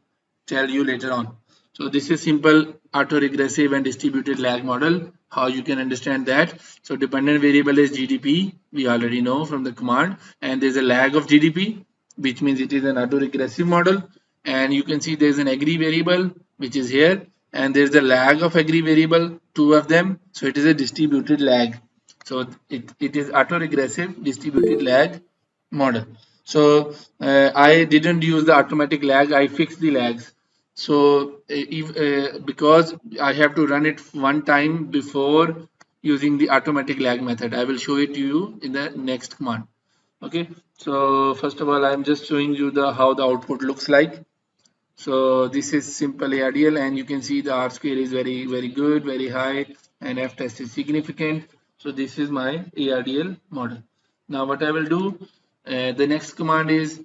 tell you later on. So this is simple autoregressive and distributed lag model. How you can understand that? So dependent variable is GDP. We already know from the command, and there's a lag of GDP, which means it is an autoregressive model. And you can see there's an agree variable which is here, and there's the lag of agree variable, two of them. So it is a distributed lag. So it is autoregressive distributed lag model. So I didn't use the automatic lag, I fixed the lags. So because I have to run it one time before using the automatic lag method, I will show it to you in the next command. Okay, so first of all, I'm just showing you the how the output looks like. So this is simple ARDL, and you can see the R square is very good, very high, and F test is significant. So this is my ARDL model. Now what I will do, the next command is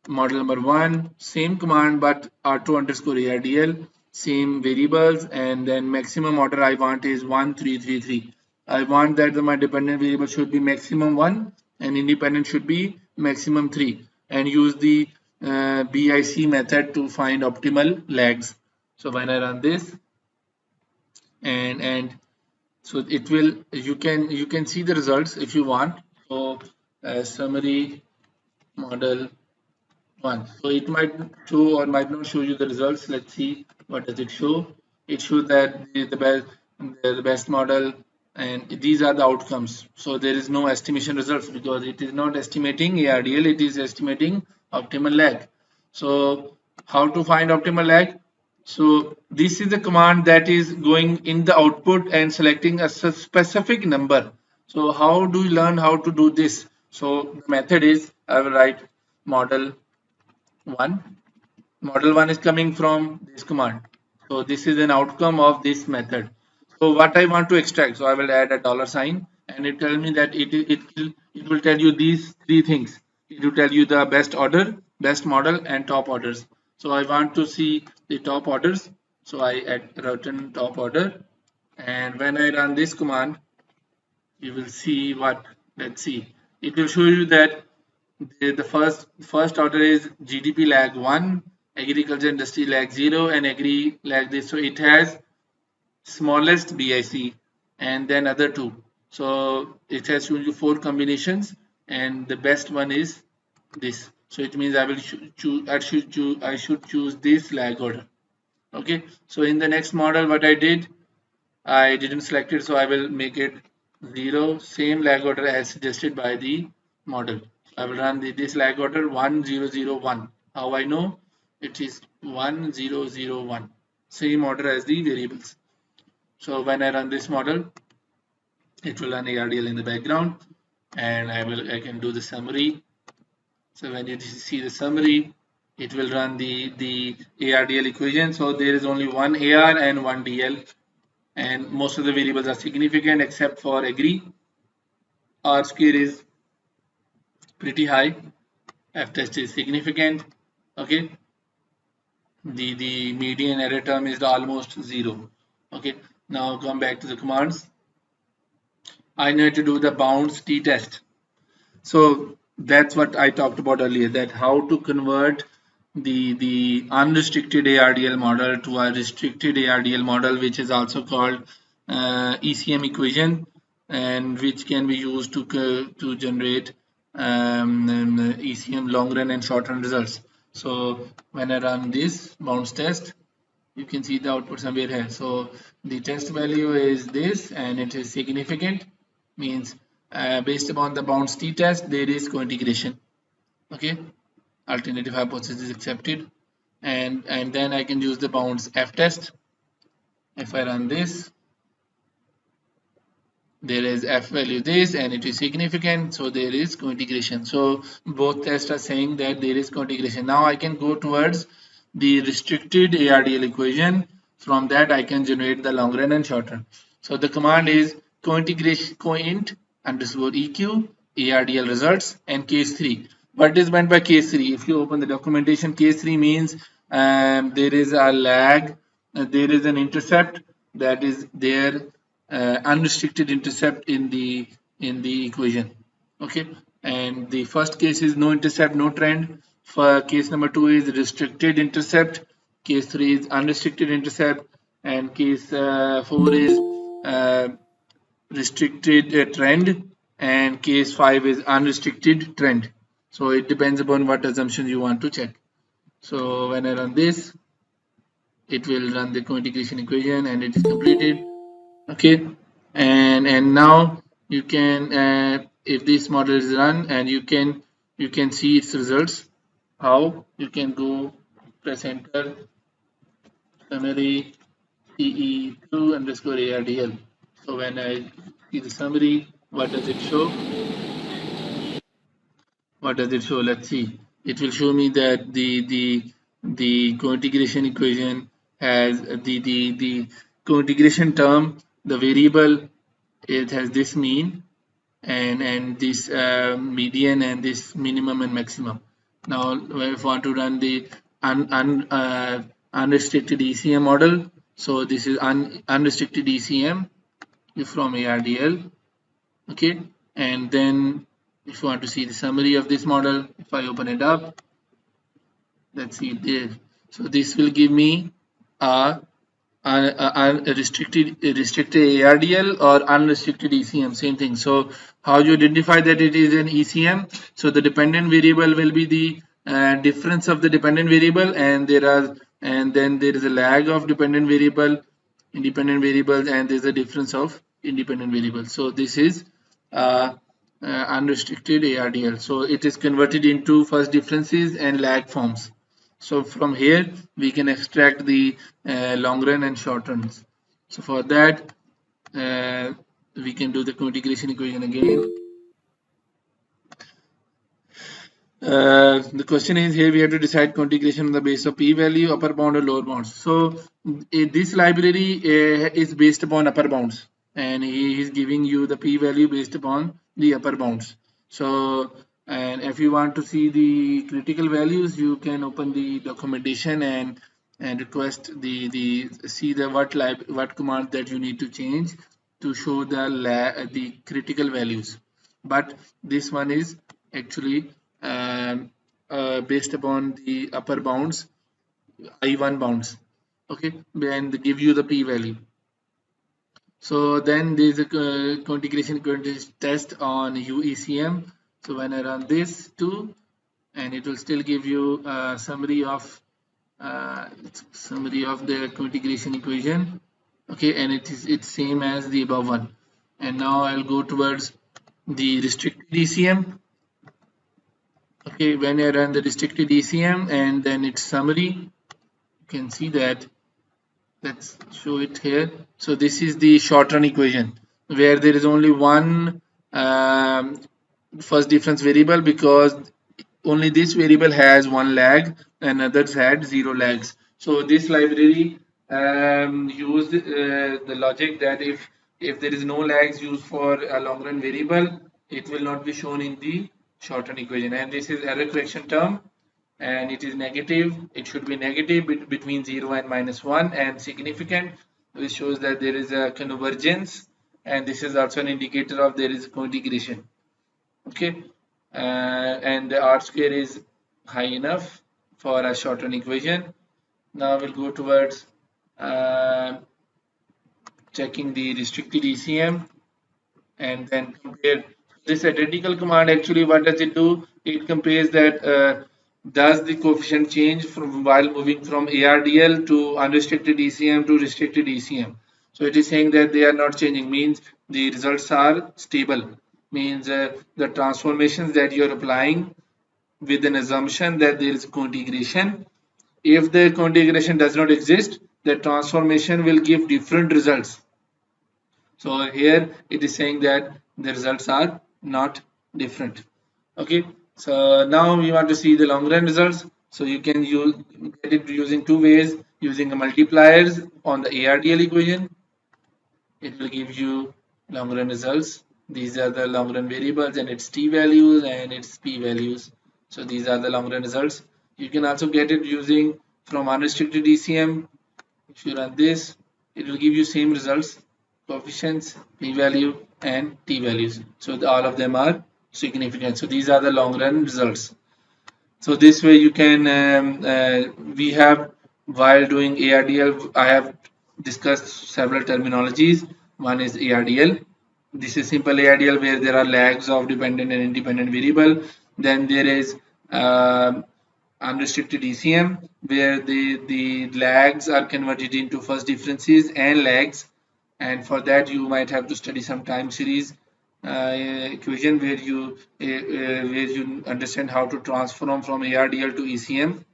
model number 1, same command but R2 underscore ARDL, same variables, and then maximum order I want is 1 3 3 3. I want that my dependent variable should be maximum 1 and independent should be maximum 3, and use the BIC method to find optimal lags. So when I run this, and so it will, you can see the results if you want. So summary model 1. So it might show or might not show you the results. Let's see what does it show. It shows that the best model, and these are the outcomes. So there is no estimation results because it is not estimating ARDL, it is estimating optimal lag. So how to find optimal lag? So this is the command that is going in the output and selecting a specific number. So how do you learn how to do this? So the method is, I will write model 1. Model 1 is coming from this command. So this is an outcome of this method. So what I want to extract, so I will add a dollar sign, and it tell me that it will tell you these three things. It will tell you the best order, best model, and top orders. So I want to see the top orders. So I add return top order, and when I run this command, you will see what, let's see, it will show you that the first order is GDP lag 1, agriculture industry lag 0, and agri lag this. So it has smallest BIC and then other two. So it has shown you 4 combinations, and the best one is this. So it means I will choose, I should choose this lag order. Okay, so in the next model, what I did, I didn't select it, so I will make it 0, same lag order as suggested by the model. I will run this lag order 1001. How I know? It is 1001, same order as the variables. So when I run this model, it will run ARDL in the background, and I can do the summary So when you see the summary, it will run the ARDL equation. So there is only one AR and one DL, and most of the variables are significant except for agree. R square is pretty high. F test is significant. Okay. The median error term is almost zero. Okay. Now come back to the commands. I need to do the bounds t test. So that's what I talked about earlier, that how to convert the unrestricted ARDL model to a restricted ARDL model, which is also called ECM equation, and which can be used to generate ECM long run and short run results. So when I run this bounds test, you can see the output somewhere here. So the test value is this, and it is significant, means based upon the bounds t test there is cointegration. Okay, alternative hypothesis is accepted, and then I can use the bounds f test. If I run this, there is f value this, and it is significant, so there is cointegration. So both tests are saying that there is cointegration. Now I can go towards the restricted ARDL equation. From that I can generate the long run and short run. So the command is cointegration coint underscore eq ARDL results and case 3. What is meant by case 3? If you open the documentation, case 3 means there is a lag, there is an intercept that is there, unrestricted intercept in the equation. Okay, and the first case is no intercept, no trend. For case number 2 is restricted intercept, case 3 is unrestricted intercept, and case 4 is restricted trend, and case 5 is unrestricted trend. So it depends upon what assumption you want to check. So when I run this, it will run the cointegration equation and it is completed. Okay, and now you can if this model is run, and you can see its results. How? You can go press enter summary te2 underscore ARDL. So when I see the summary, what does it show? What does it show? Let's see. It will show me that the cointegration equation has the cointegration term, the variable, it has this mean and this median and this minimum and maximum. Now if I want to run the unrestricted ECM model, so this is unrestricted ECM from ARDL. Okay, and then if you want to see the summary of this model, if I open it up, let's see there. So this will give me a restricted ARDL or unrestricted ECM, same thing. So how you identify that it is an ECM? So the dependent variable will be the difference of the dependent variable, and then there is a lag of dependent variable, independent variables, and there is a difference of independent variables. So this is unrestricted ARDL. So it is converted into first differences and lag forms. So from here we can extract the long run and short runs. So for that we can do the cointegration equation again. The question is, here we have to decide cointegration on the basis of p-value, upper bound or lower bounds. So this library is based upon upper bounds, and he is giving you the p-value based upon the upper bounds. So and if you want to see the critical values, you can open the documentation and request the see the what command that you need to change to show the critical values. But this one is actually based upon the upper bounds, I1 bounds. Okay, and give you the p-value. So then there is a cointegration test on UECM. So when I run this too, and it will still give you a summary of the cointegration equation. Okay, and it's same as the above one. And now I'll go towards the restricted ECM. Okay, when I run the restricted ECM and then its summary, you can see that. Let's show it here. So this is the short run equation where there is only one first difference variable, because only this variable has one lag and others had zero lags. So this library used the logic that if there is no lags used for a long run variable, it will not be shown in the shortened equation. And this is error correction term, and it is negative. It should be negative between 0 and -1, and significant, which shows that there is a convergence, and this is also an indicator of there is cointegration. Okay, and the R square is high enough for a shortened equation. Now we'll go towards checking the restricted ECM and then compare this identical command. Actually, what does it do? It compares that does the coefficient change from while moving from ARDL to unrestricted ECM to restricted ECM. So it is saying that they are not changing, means the results are stable, means the transformations that you are applying with an assumption that there is cointegration. If the cointegration does not exist, the transformation will give different results. So here it is saying that the results are not different. Okay, so now we want to see the long run results. So you can get it using two ways: using the multipliers on the ARDL equation. It will give you long run results. These are the long run variables and its t values and its p values. So these are the long run results. You can also get it using from unrestricted ECM. If you run this, it will give you same results: coefficients, p-value, and t-values. So all of them are significant. So these are the long run results. So this way you can we have, while doing ARDL, I have discussed several terminologies. One is ARDL. This is simple ARDL where there are lags of dependent and independent variable. Then there is unrestricted ECM where the lags are converted into first differences and lags, and for that you might have to study some time series equation where you understand how to transform from ARDL to ECM.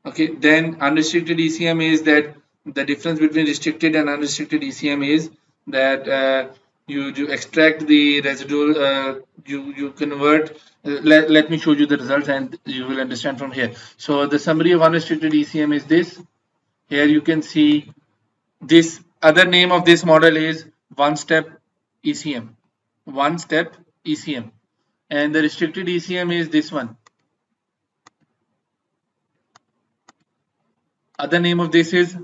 Okay, then unrestricted ECM is that the difference between restricted and unrestricted ECM is that you extract the residual, you convert. Let me show you the results and you will understand from here. So the summary of unrestricted ECM is this. Here you can see this other name of this model is one step ECM. One step ECM. And the restricted ECM is this one. Other name of this is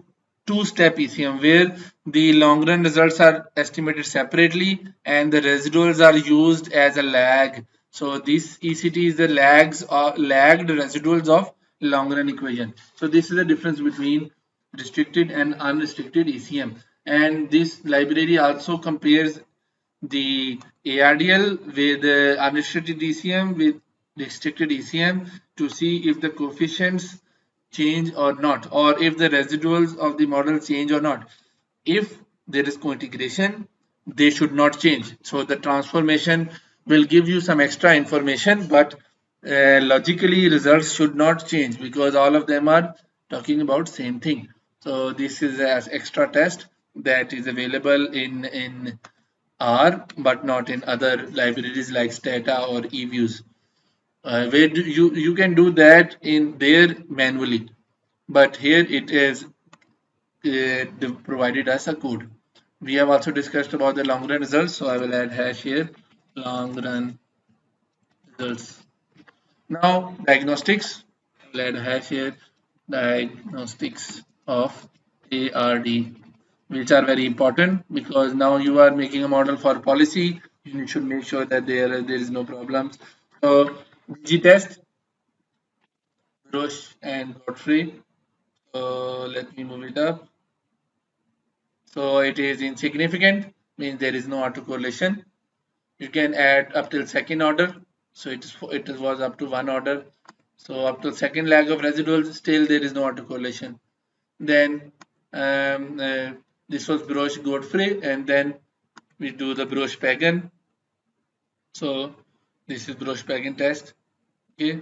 two-step ECM, where the long run results are estimated separately and the residuals are used as a lag. So this ECT is the lagged residuals of long run equation. So this is the difference between restricted and unrestricted ECM. And this library also compares the ARDL with the unrestricted ECM with restricted ECM to see if the coefficients change or not, or if the residuals of the model change or not. If there is cointegration, they should not change. So the transformation will give you some extra information, but logically results should not change because all of them are talking about same thing. So this is an extra test that is available in R, but not in other libraries like Stata or eViews. Where you can do that in there manually, but here it is provided as a code. We have also discussed about the long run results, so I will add hash here, long run results. Now diagnostics, I will add hash here, diagnostics of ARD, which are very important because now you are making a model for policy. You should make sure that there is no problems. So G test, Roche and Godfrey. So let me move it up. So it is insignificant, means there is no autocorrelation. You can add up till second order. So it was up to one order. So up to second lag of residuals, still there is no autocorrelation. Then this was Broch Godfrey, and then we do the Broch Pagan. So this is Broch Pagan test. Okay.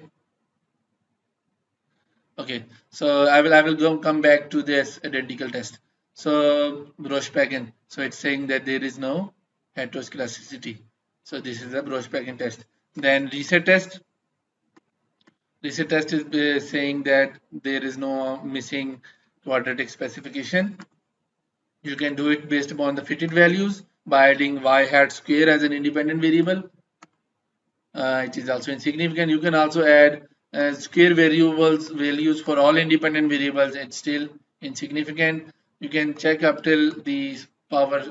Okay, so I will come back to this identical test. So Broch-Pagan. So it's saying that there is no heteroscedasticity. So this is a Broch-Pagan test. Then reset test. Reset test is saying that there is no missing quadratic specification. You can do it based upon the fitted values by adding y hat square as an independent variable. It is also insignificant. You can also add square variables values for all independent variables. It's still insignificant. You can check up till the power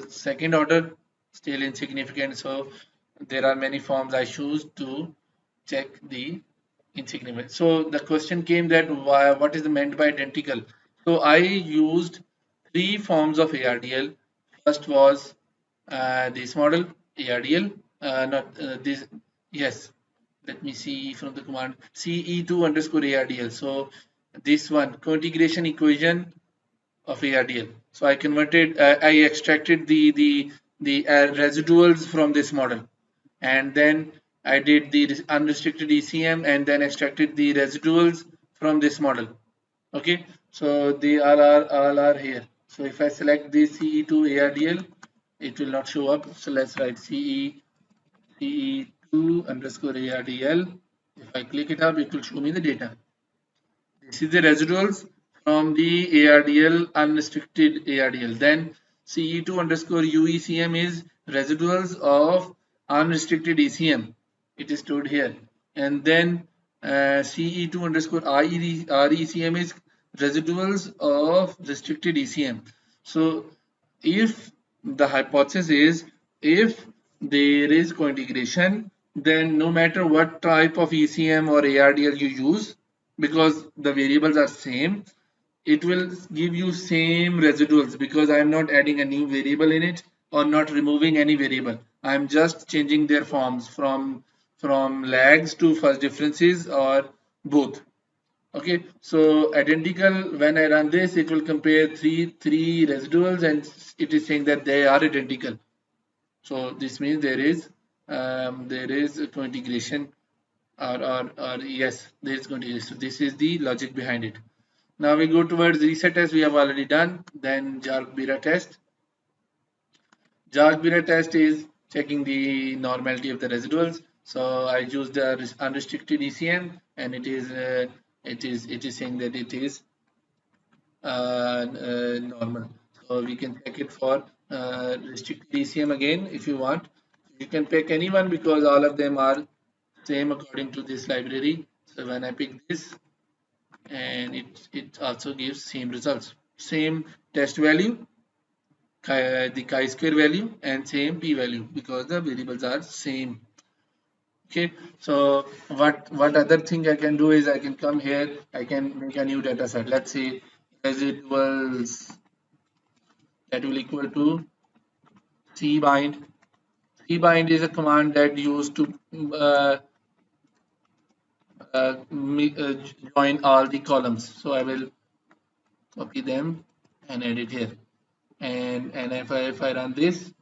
second order, still insignificant. So there are many forms I choose to check the insignificant. So the question came that why, what is meant by identical? So I used three forms of ARDL. First was this model ARDL, not this. Yes, let me see from the command CE2 underscore ARDL. So this one cointegration equation of ARDL. So I converted, I extracted the residuals from this model, and then I did the unrestricted ECM and then extracted the residuals from this model. Okay, so they all are here. So if I select the CE2 ARDL, it will not show up. So let's write CE2 underscore ARDL. If I click it up, it will show me the data. This is the residuals from the ARDL unrestricted ARDL. Then CE2 underscore UECM is residuals of unrestricted ECM. It is stored here. And then CE2 underscore RECM is residuals of restricted ECM. So if the hypothesis is if there is cointegration, then no matter what type of ECM or ARDL you use, because the variables are same, it will give you same residuals because I am not adding a new variable in it or not removing any variable. I am just changing their forms from lags to first differences or both. Okay, so identical, when I run this, it will compare three residuals and it is saying that they are identical. So this means there is a cointegration or yes, there is cointegration. So this is the logic behind it. Now we go towards reset test we have already done. Then Jark-Bira test. Jark-Bira test is checking the normality of the residuals. So I use the unrestricted ECM and it is saying that it is normal. So we can check it for restricted ECM again if you want. You can pick anyone because all of them are same according to this library. So when I pick this, and it also gives same results, same test value, the chi-square value, and same p-value because the variables are same. Okay, so what other thing I can do is I can come here, I can make a new data set. Let's say residuals that will equal to cbind. Cbind is a command that used to uh, join all the columns. So I will copy them and edit here. And if I run this,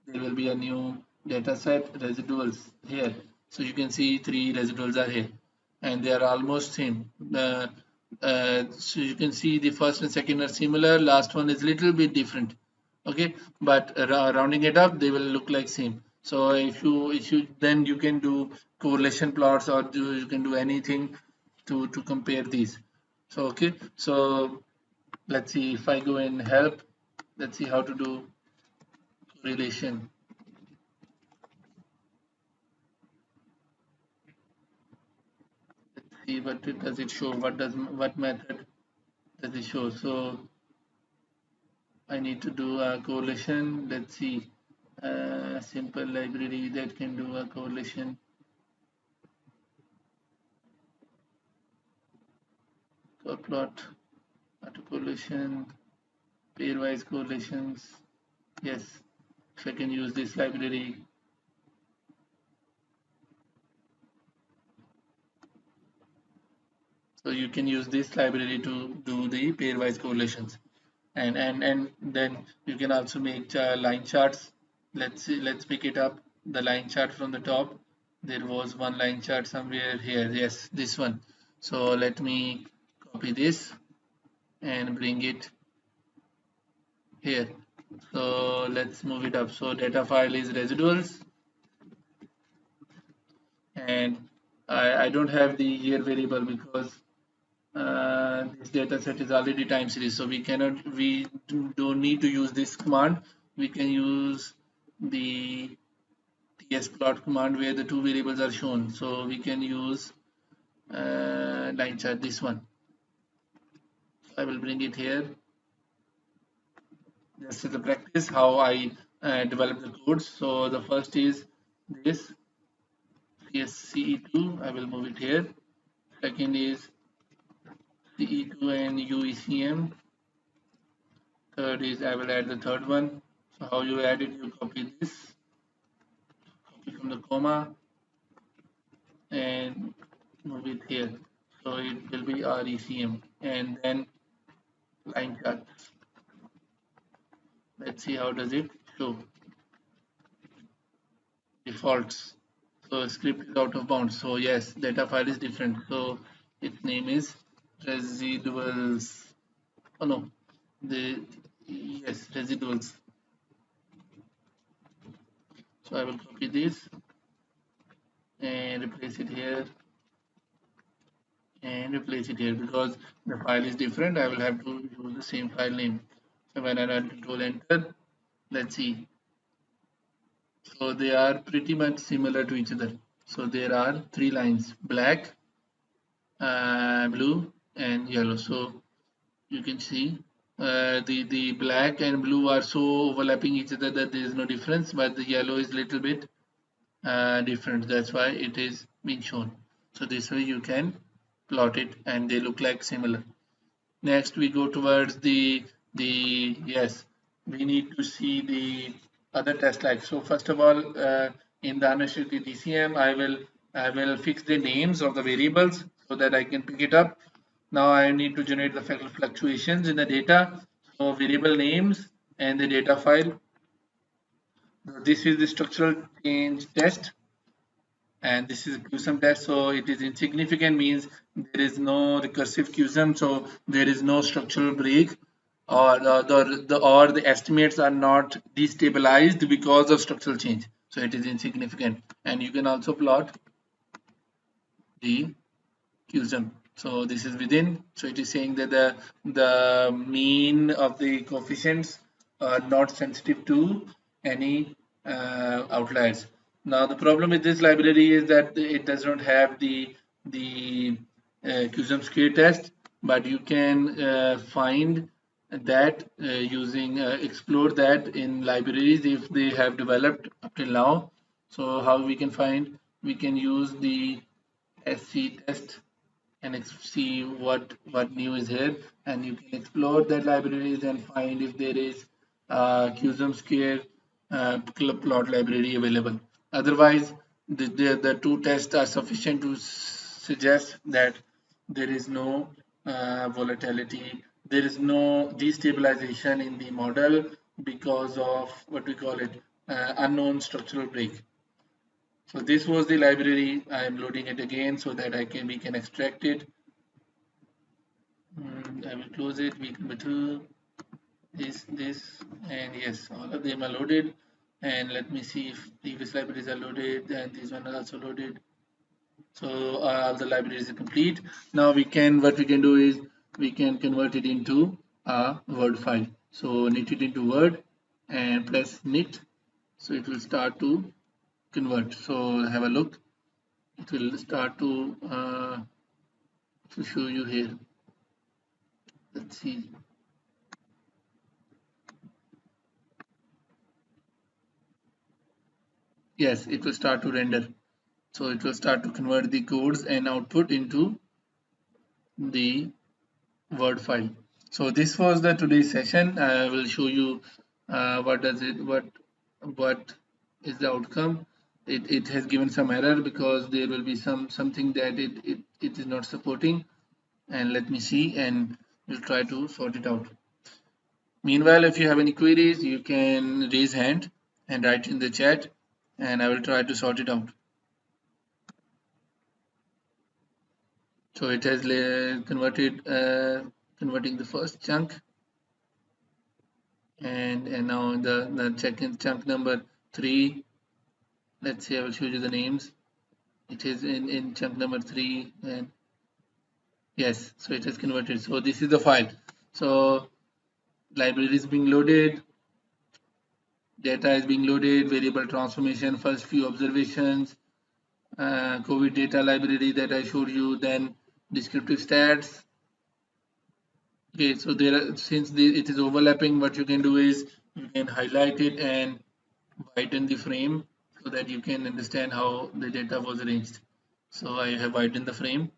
there will be a new data set residuals here. So you can see three residuals are here and they are almost same. So you can see the first and second are similar, last one is little bit different. Okay, but rounding it up, they will look like same. So if you then you can do correlation plots or you can do anything to compare these. So okay, so let's see if I go in help, let's see how to do correlation. See what does it show, what method does it show. So I need to do a correlation. Let's see a simple library that can do a correlation. Plot, autocorrelation, pairwise correlations. Yes, if I can use this library. So you can use this library to do the pairwise correlations. And then you can also make line charts. Let's see, let's pick it up, the line chart from the top. There was one line chart somewhere here. Yes, this one. So let me copy this and bring it here. So let's move it up. So data file is residuals, and I don't have the year variable because this data set is already time series, so we don't need to use this command. We can use the tsplot command where the two variables are shown. So we can use line chart, this one. I will bring it here. This is the practice how I develop the codes. So the first is this CSCE2. I will move it here. Second is CE2 and UECM. Third is I will add the third one. So how you add it, you copy this, copy from the comma and move it here. So it will be RECM and then line chart. Let's see how does it show. Defaults. So script is out of bounds. So yes, data file is different. So its name is residuals. Oh no, the yes, residuals. So I will copy this and replace it here and replace it here because the file is different. I will have to use the same file name. So when I run control enter, let's see. So they are pretty much similar to each other. So there are three lines: black, blue, and yellow. So you can see the black and blue are so overlapping each other that there is no difference, but the yellow is little bit different. That's why it is being shown. So this way you can plot it and they look like similar. Next we go towards the yes, we need to see the other test types. So first of all, in the unrestricted DCM, I will fix the names of the variables so that I can pick it up. Now I need to generate the fluctuations in the data. So variable names and the data file. This is the structural change test and this is a QSUM test. So it is insignificant, means there is no recursive QSUM, so there is no structural break, or the estimates are not destabilized because of structural change. So it is insignificant, and you can also plot the QSUM. So this is within. So it is saying that the mean of the coefficients are not sensitive to any outliers. Now the problem with this library is that it does not have the QSUM square test, but you can find that using explore that in libraries if they have developed up till now. So how we can find? We can use the SC test and see what new is here, and you can explore that libraries and find if there is QSUM square plot library available. Otherwise, the two tests are sufficient to suggest that there is no volatility, there is no destabilization in the model because of what we call it unknown structural break. So this was the library. I am loading it again so that we can extract it. I will close it. We can through this, and yes, all of them are loaded. And let me see if previous libraries are loaded, and these one are also loaded. So all the libraries are complete. Now what we can do is we can convert it into a Word file. So knit it into Word and press knit. So it will start to convert. So have a look. It will start to show you here. Let's see. Yes, it will start to render. So it will start to convert the codes and output into the Word file. So this was the today's session. I will show you what is the outcome. It has given some error because there will be something that it is not supporting, and let me see, and we'll try to sort it out. Meanwhile, if you have any queries, you can raise hand and write in the chat, and I will try to sort it out. So it has converting the first chunk, and now the second chunk number 3. Let's see, I will show you the names. It is in chunk number 3, and yes, so it is converted. So this is the file. So library is being loaded, data is being loaded, variable transformation, first few observations, COVID data library that I showed you, then descriptive stats. Okay, so there are, since it is overlapping, what you can do is you can highlight it and widen the frame so that you can understand how the data was arranged. So I have widened the frame.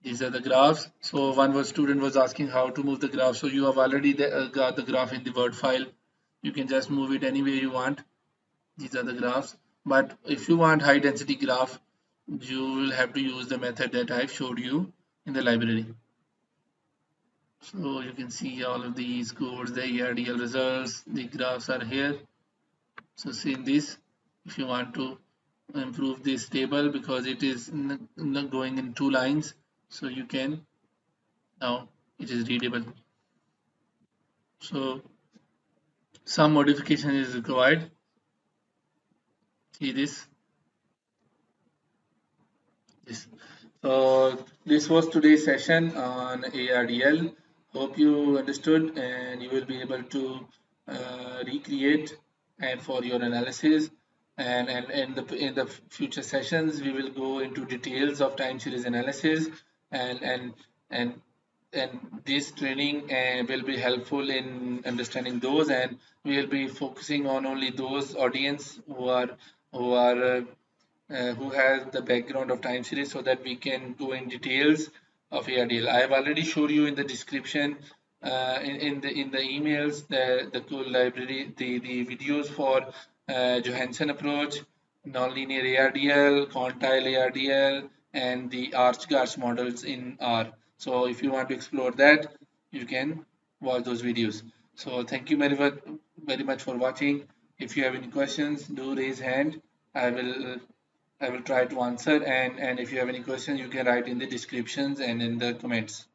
These are the graphs. So one was student was asking how to move the graph. So you have already got the graph in the Word file. You can just move it any way you want. These are the graphs. But if you want high density graph, you will have to use the method that I've showed you in the library. So you can see all of these codes, the ARDL results, the graphs are here. So see in this, if you want to improve this table because it is not going in 2 lines, so you can, now it is readable. So some modification is required. See this. Yes. So this was today's session on ARDL. Hope you understood and you will be able to recreate and for your analysis. And in the future sessions, we will go into details of time series analysis and and and and this training will be helpful in understanding those, and we will be focusing on only those audience who has the background of time series so that we can go in details of ARDL. I have already showed you in the description in the emails the tool library, the videos for Johansson approach, nonlinear ARDL, quantile ARDL, and the arch models in R. So if you want to explore that, you can watch those videos. So thank you very much for watching. If you have any questions, do raise hand. I will try to answer, and if you have any questions you can write in the descriptions and in the comments.